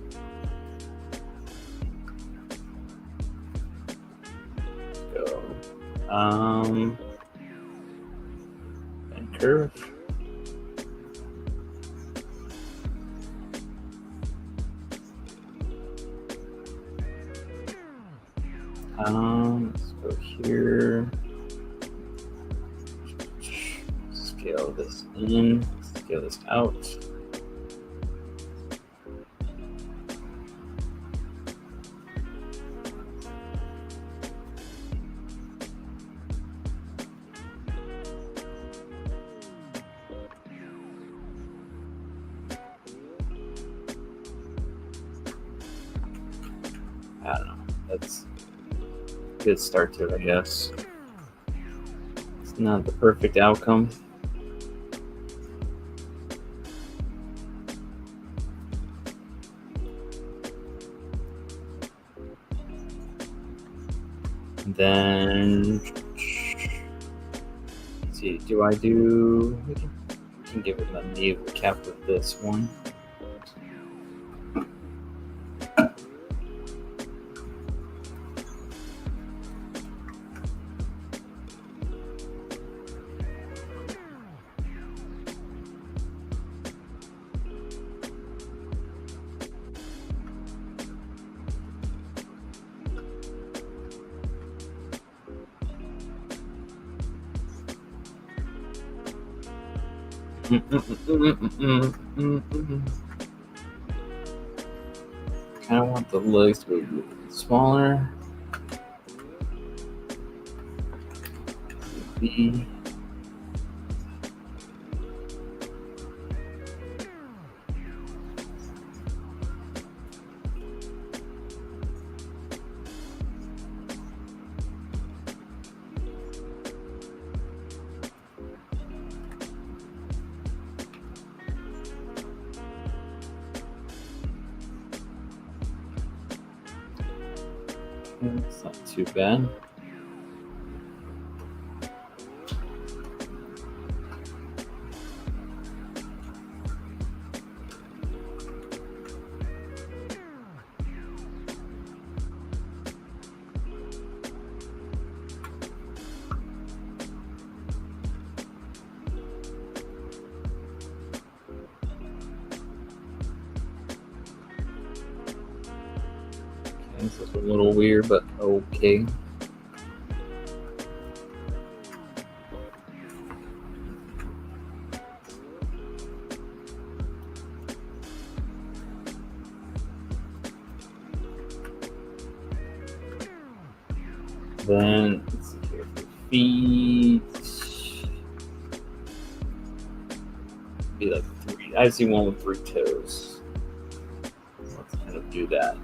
A: And curve. Let's go here. Scale this in, scale this out. I don't know. That's a good start to it, I guess. It's not the perfect outcome. And then, let's see, we can give it a navel cap with this one. Kind of want the legs to be a little smaller. B. It's not too bad. This is a little weird, but okay. Then let's see here for feet. Be like 3. I see one with 3 toes. Let's kind of do that.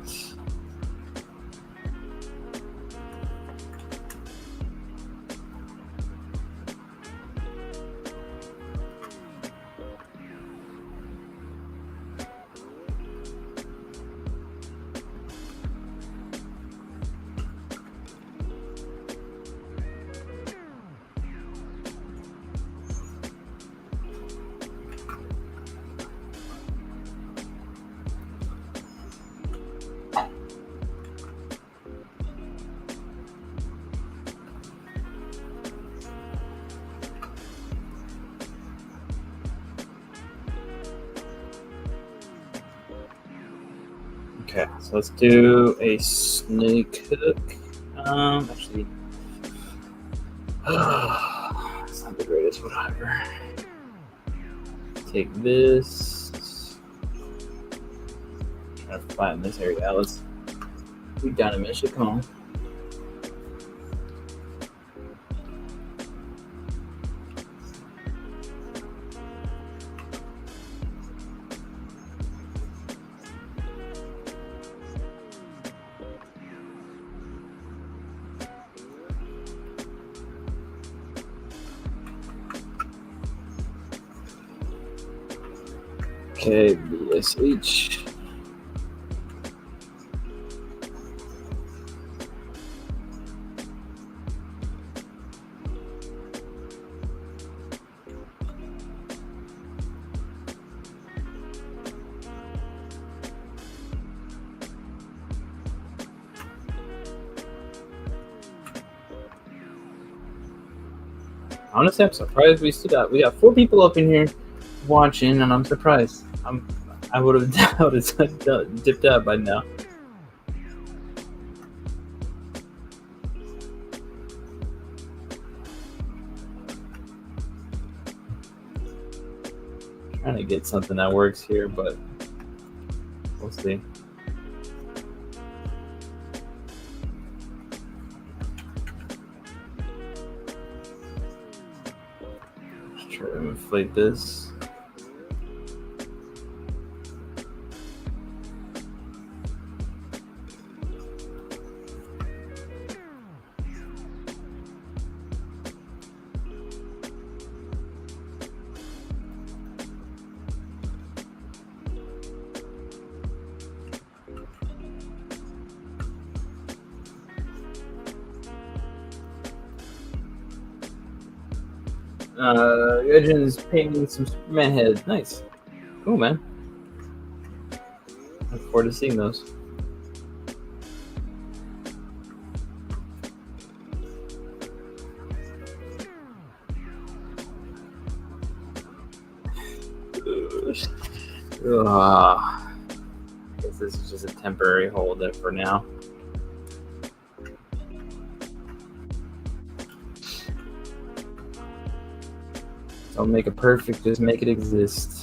A: Okay, so let's do a snake hook. Actually, it's not the greatest, whatever. Take this. Try to find this area out. Let's be down a minute. Come on. Okay, BSH. Honestly, I'm surprised we got 4 people up in here watching, and I'm surprised. I would have dipped out by now. Trying to get something that works here, but we'll see. Let's try to inflate this. Legends painting some Superman heads. Nice. Cool, man. Look forward to seeing those. I guess this is just a temporary hold there for now. Don't make it perfect, just make it exist.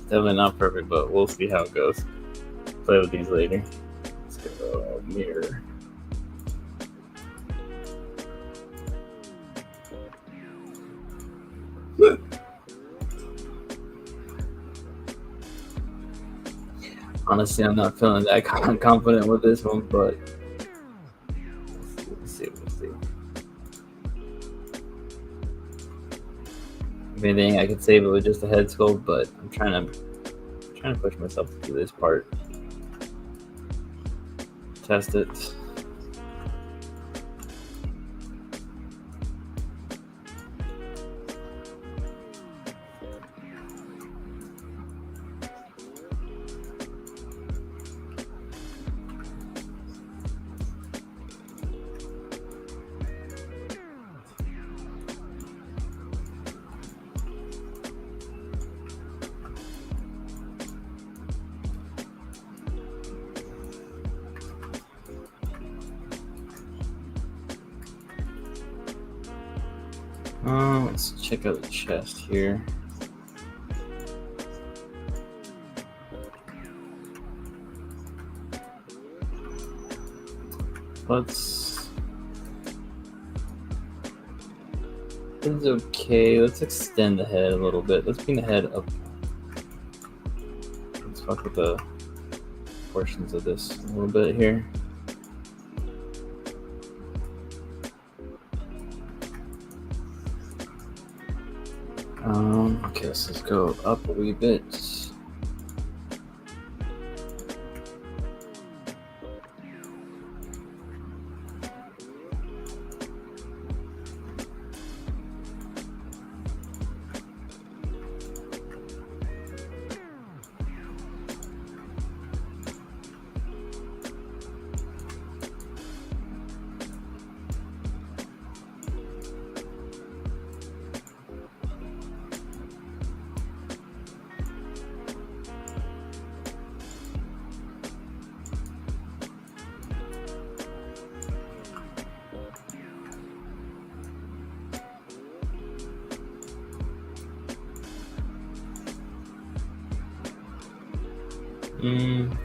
A: Definitely not perfect, but we'll see how it goes. Play with these later. Let's go mirror. Honestly, I'm not feeling that confident with this one, but we'll see. If anything, I could save it with just a head sculpt, but I'm trying to push myself to do this part. Test it. Let's check out the chest here. It's okay. Let's extend the head a little bit. Let's bring the head up. Let's fuck with the portions of this a little bit here. Okay, so let's go up a wee bit.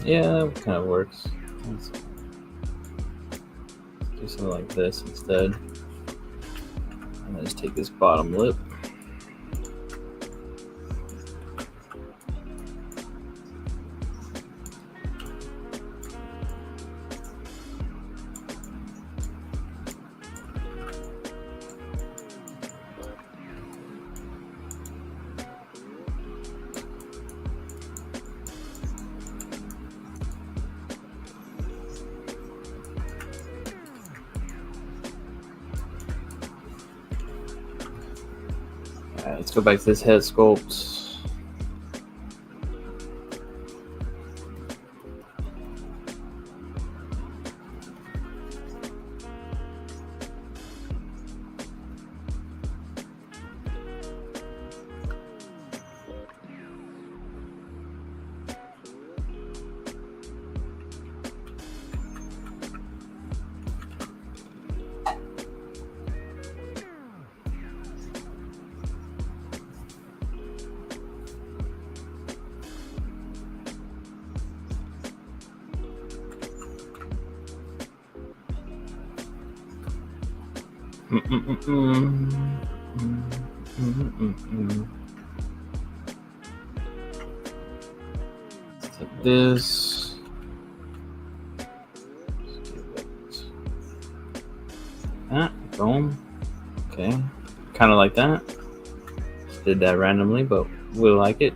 A: Yeah, that kind of works. Let's do something like this instead. I'm gonna just take this bottom lip. Alright, let's go back to this head sculpt. Let's take this. Boom. Okay, kind of like that. Just did that randomly, but we like it.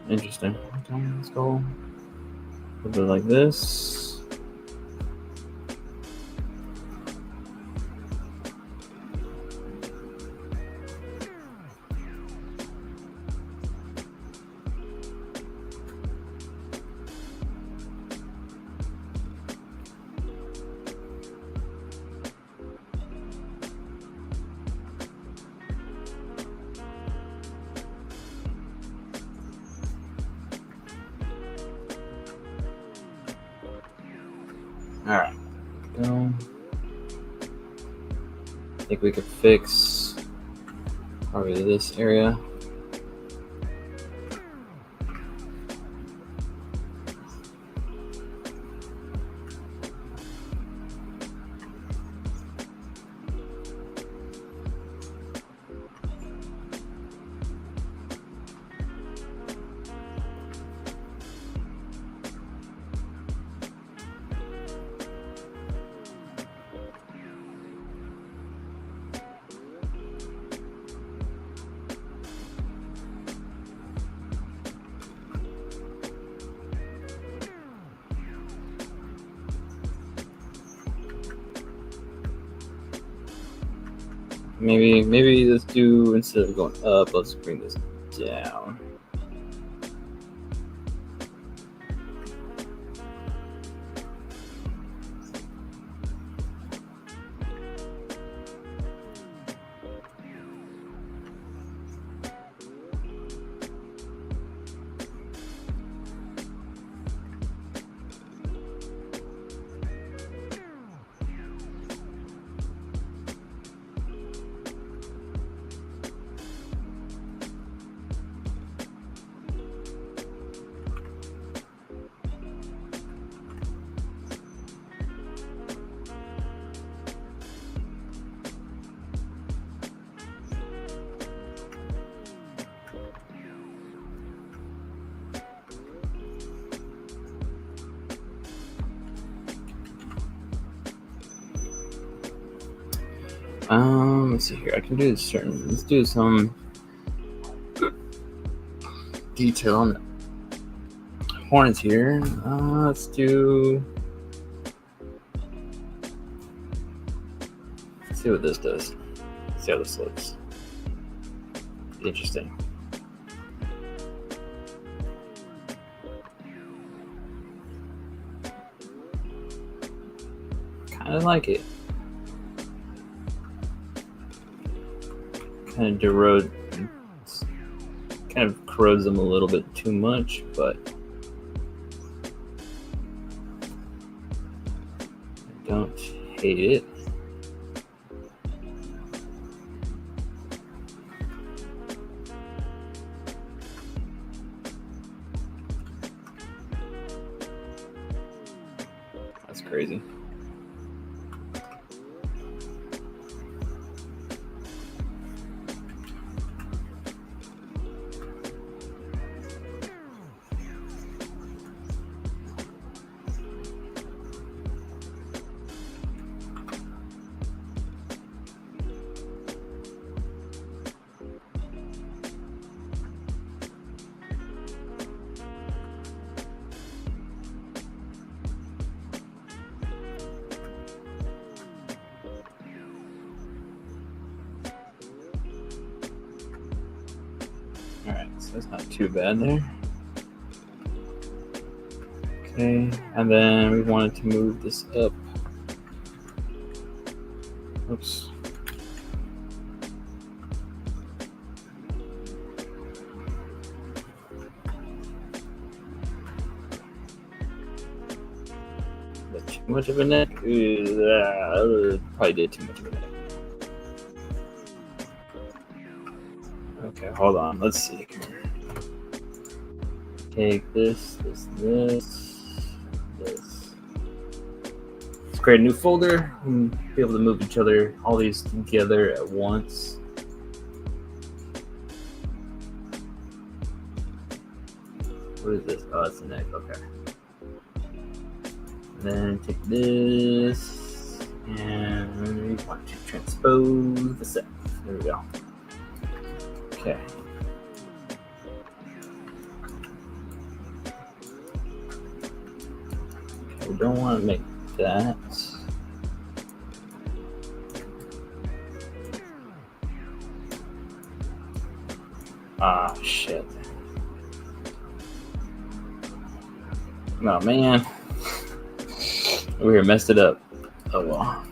A: Interesting. Okay, let's go a bit like this. All right, go. I think we could fix probably this area. Maybe let's do, instead of going up, let's bring this down. Let's see here. I can do certain. Let's do some detail on the horns here. Let's do. Let's see what this does. Let's see how this looks. Interesting. Kind of like it. Kind of corrodes them a little bit too much, but I don't hate it. That's crazy. Alright, so that's not too bad there. Okay, and then we wanted to move this up. Oops. Is that too much of a neck? Probably did too much of a neck. Okay, hold on. Let's see. Take this. Let's create a new folder and be able to move all these together at once. What is this? Oh, it's the neck. Okay. And then take this and we want to transpose the set. There we go. Okay. We don't want to make that. Ah, shit. Oh, man. Over here, messed it up. Oh, well.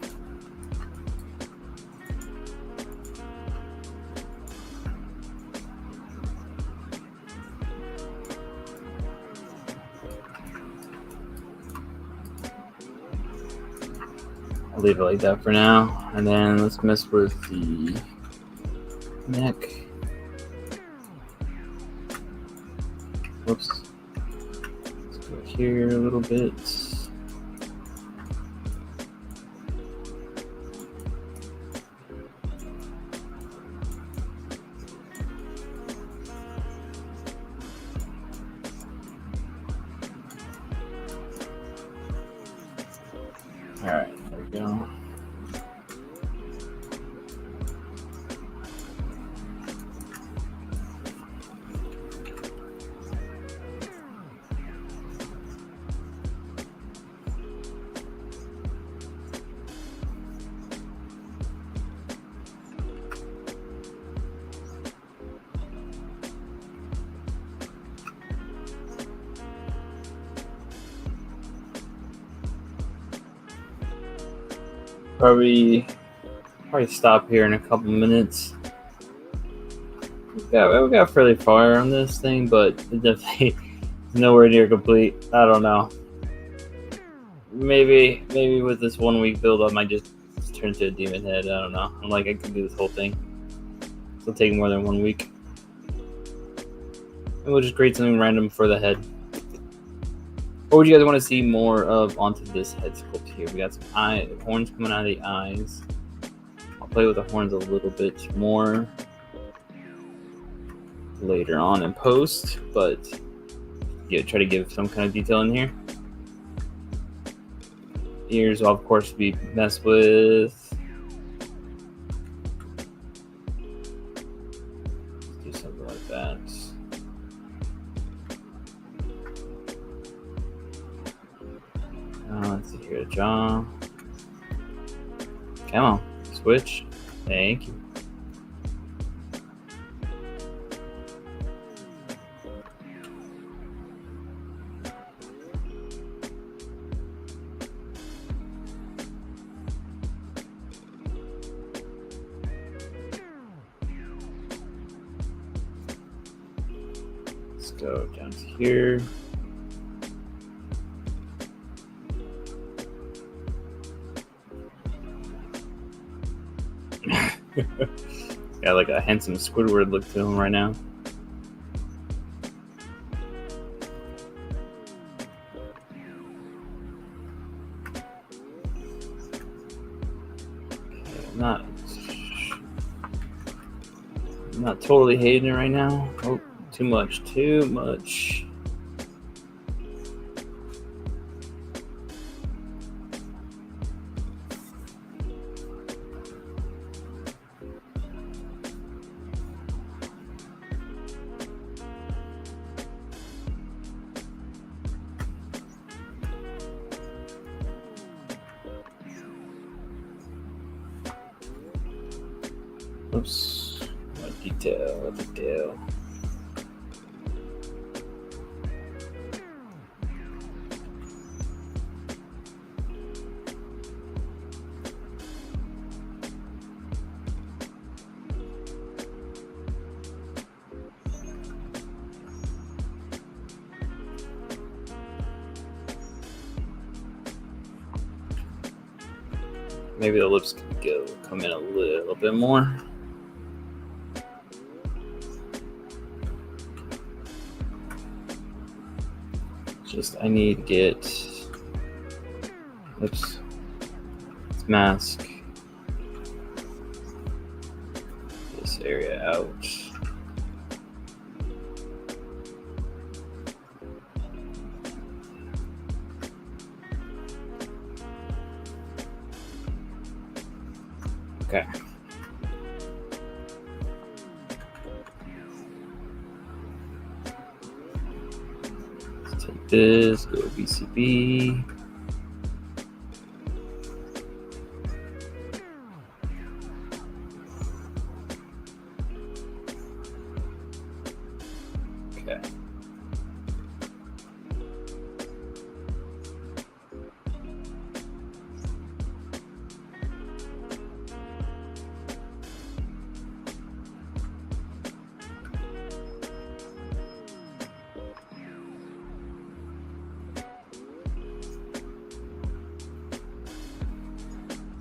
A: I'll leave it like that for now. And then let's mess with the neck. Whoops. Let's go here a little bit. Alright, there we go. Probably stop here in a couple minutes. We got fairly far on this thing, but it definitely is nowhere near complete. I don't know. Maybe with this 1 week build, I might just turn to a demon head. I don't know. I'm like, I can do this whole thing. It'll take more than 1 week. And we'll just create something random for the head. What would you guys want to see more of onto this head sculpt here? We got some horns coming out of the eyes. I'll play with the horns a little bit more later on in post, but yeah, try to give some kind of detail in here. Ears will of course be messed with. see here, John. Come on, switch. Thank you. Let's go down to here. Got like a handsome Squidward look to him right now. Okay, I'm not totally hating it right now. Oh, too much. Oops, what detail. Maybe the lips could come in a little bit more. Just I need to get let's mask this area out. Okay. Let's take this, go BCB. Okay.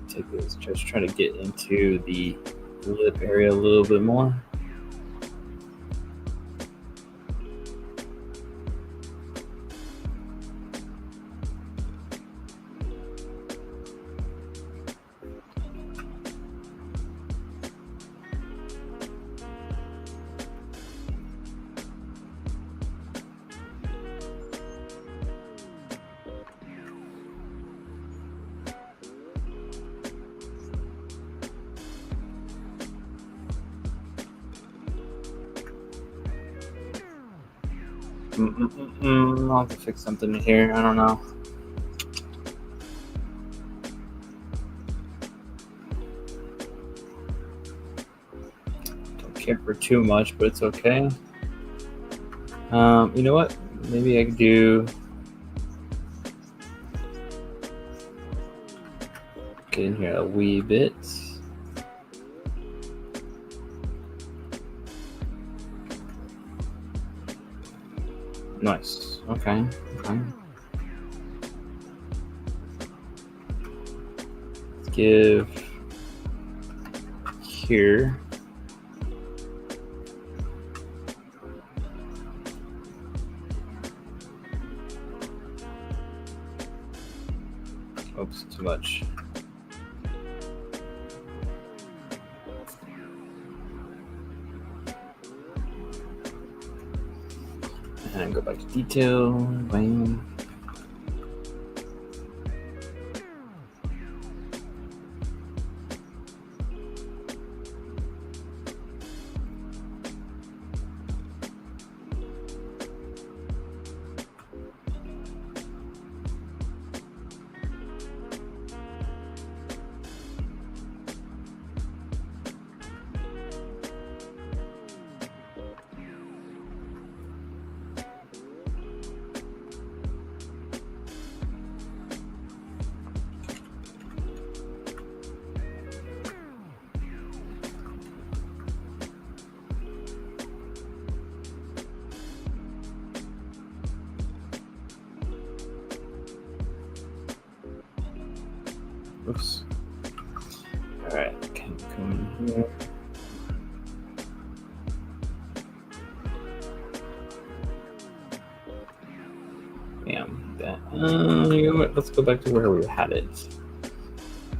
A: Take this, just try to get into the lip area a little bit more. I'll have to fix something here. I don't know. Don't care for too much, but it's okay. You know what? Maybe I could do. Get in here a wee bit. Nice. Okay. Let's give here. Oops, too much. And go back to detail. Bam. Oops. All right, can come in here. Bam, that. You know what? Let's go back to where we had it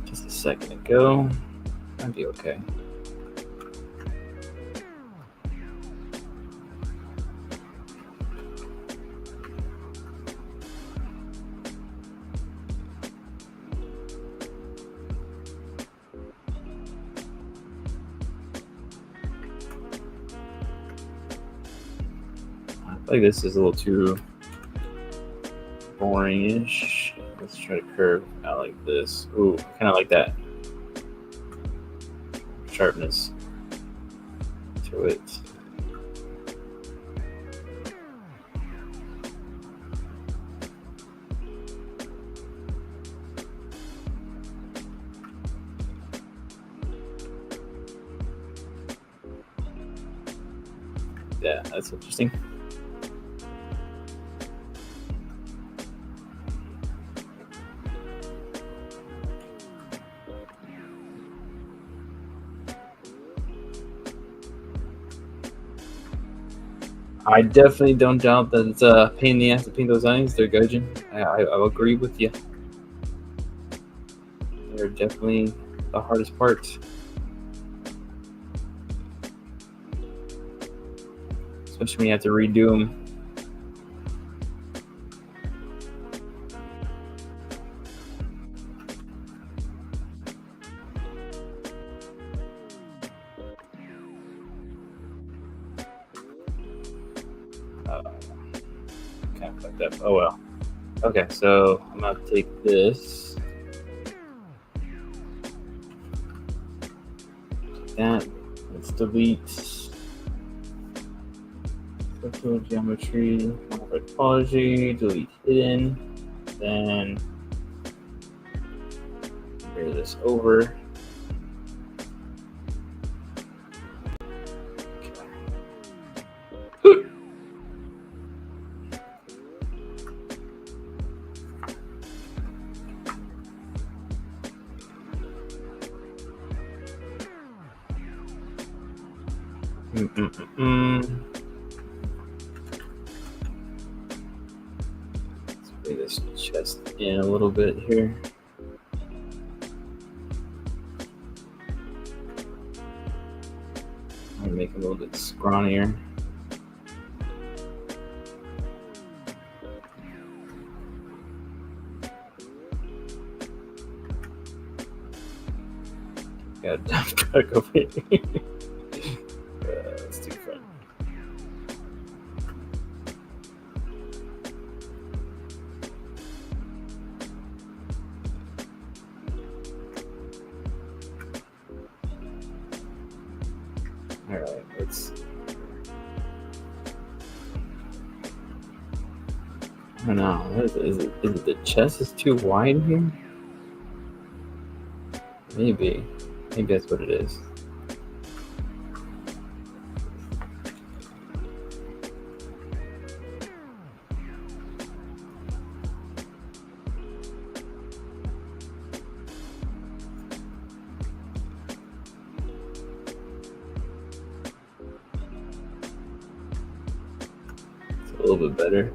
A: just a second ago. That'd be okay. I feel like this is a little too boring-ish. Let's try to curve out like this. Ooh, kind of like that sharpness to it. Yeah, that's interesting. I definitely don't doubt that it's a pain in the ass to paint those onions. They're gouging. I agree with you. They're definitely the hardest part. Especially when you have to redo them. Can't fuck that. Oh well. Okay, so I'm gonna take this. That. Let's delete structural geometry, topology, delete hidden, then mirror this over. Let's bring this chest in a little bit here. I'm gonna make it a little bit scrawnier. Got a dump truck over here. That's too fun. All right, let's. I don't know. What is it? Is it the chest is too wide here? Maybe that's what it is. It's a little bit better.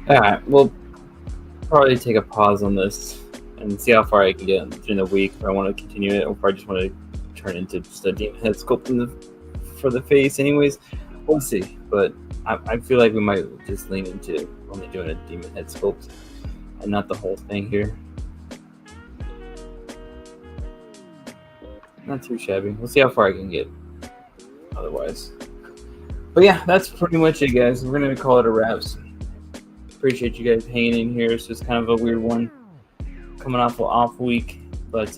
A: Alright, we'll probably take a pause on this and see how far I can get during the week. If I want to continue it, or if I just want to turn into just a demon head sculpting for the face anyways. We'll see. But I feel like we might just lean into only doing a demon head sculpt and not the whole thing here. Not too shabby. We'll see how far I can get otherwise. But yeah, that's pretty much it, guys. We're going to call it a wraps. Appreciate you guys hanging in here. It's just kind of a weird one. Coming off an off week. But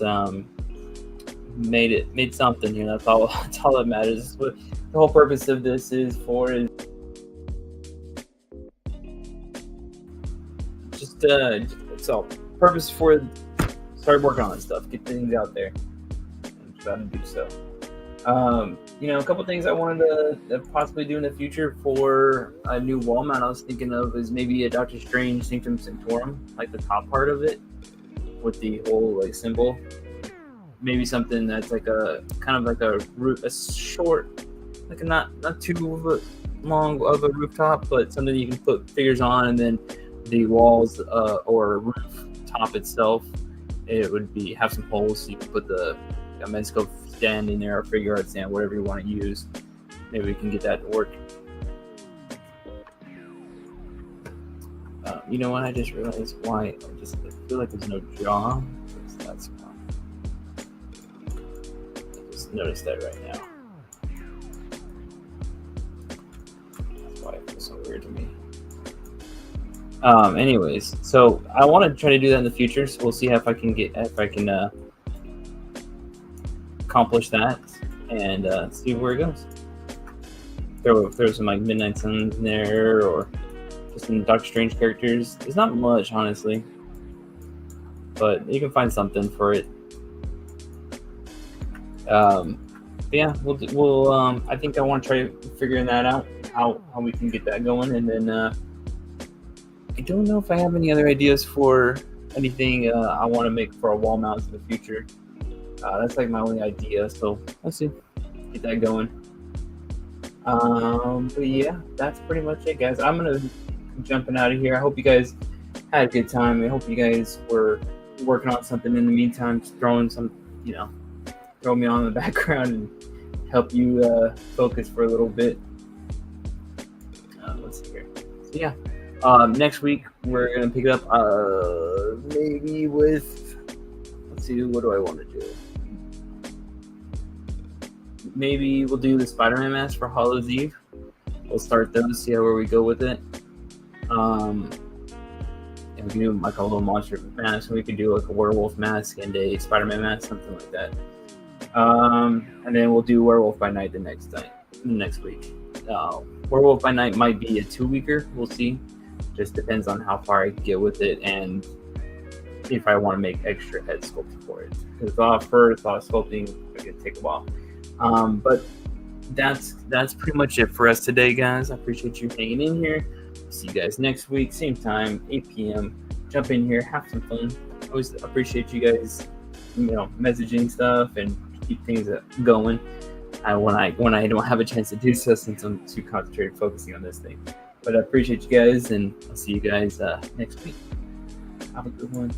A: made something here. That's all that matters. What the whole purpose of this is for is just So, purpose for start working on this stuff, get things out there. I'm trying to do so. A couple things I wanted to possibly do in the future for a new wall mount I was thinking of is maybe a Doctor Strange Sanctum Sanctorum, like the top part of it with the whole like symbol. Maybe something that's like a kind of like a short, like a not too long of a rooftop, but something you can put figures on, and then the walls or roof top itself, it would have some holes so you can put the Menscope stand in there, or figure art stand, whatever you want to use. Maybe we can get that to work. You know what? I just realized why. I feel like there's no jaw. That's fine. I just noticed that right now. That's why it feels so weird to me. Anyways, so I want to try to do that in the future. So we'll see if I can accomplish that and see where it goes. Throw some like Midnight Suns in there, or just some Doctor Strange characters. There's not much, honestly, but you can find something for it. Yeah, we'll I think I want to try figuring that out, how we can get that going, and then I don't know if I have any other ideas for anything I want to make for a wall mount in the future. That's like my only idea, so let's see, get that going. But yeah, that's pretty much it, guys. I'm gonna jumping out of here. I hope you guys had a good time. I hope you guys were working on something in the meantime, just throw me on in the background and help you focus for a little bit. Let's see here. So yeah, next week we're gonna pick it up maybe with, let's see, what do I want to do? Maybe we'll do the Spider-Man mask for Hallows Eve. We'll start those, see where we go with it. And we can do like a little monster mask, and we can do like a werewolf mask and a Spider-Man mask, something like that. And then we'll do Werewolf by Night the next week. Werewolf by Night might be a 2-weeker. We'll see. Just depends on how far I get with it and if I want to make extra head sculpting for it. Because a lot of sculpting is going to take a while. But that's pretty much it for us today, guys. I appreciate you hanging in here. See you guys next week, same time, 8 p.m. Jump in here, have some fun. Always appreciate you guys, messaging stuff and keep things going. When I don't have a chance to do so, since I'm too concentrated focusing on this thing. But I appreciate you guys, and I'll see you guys next week. Have a good one.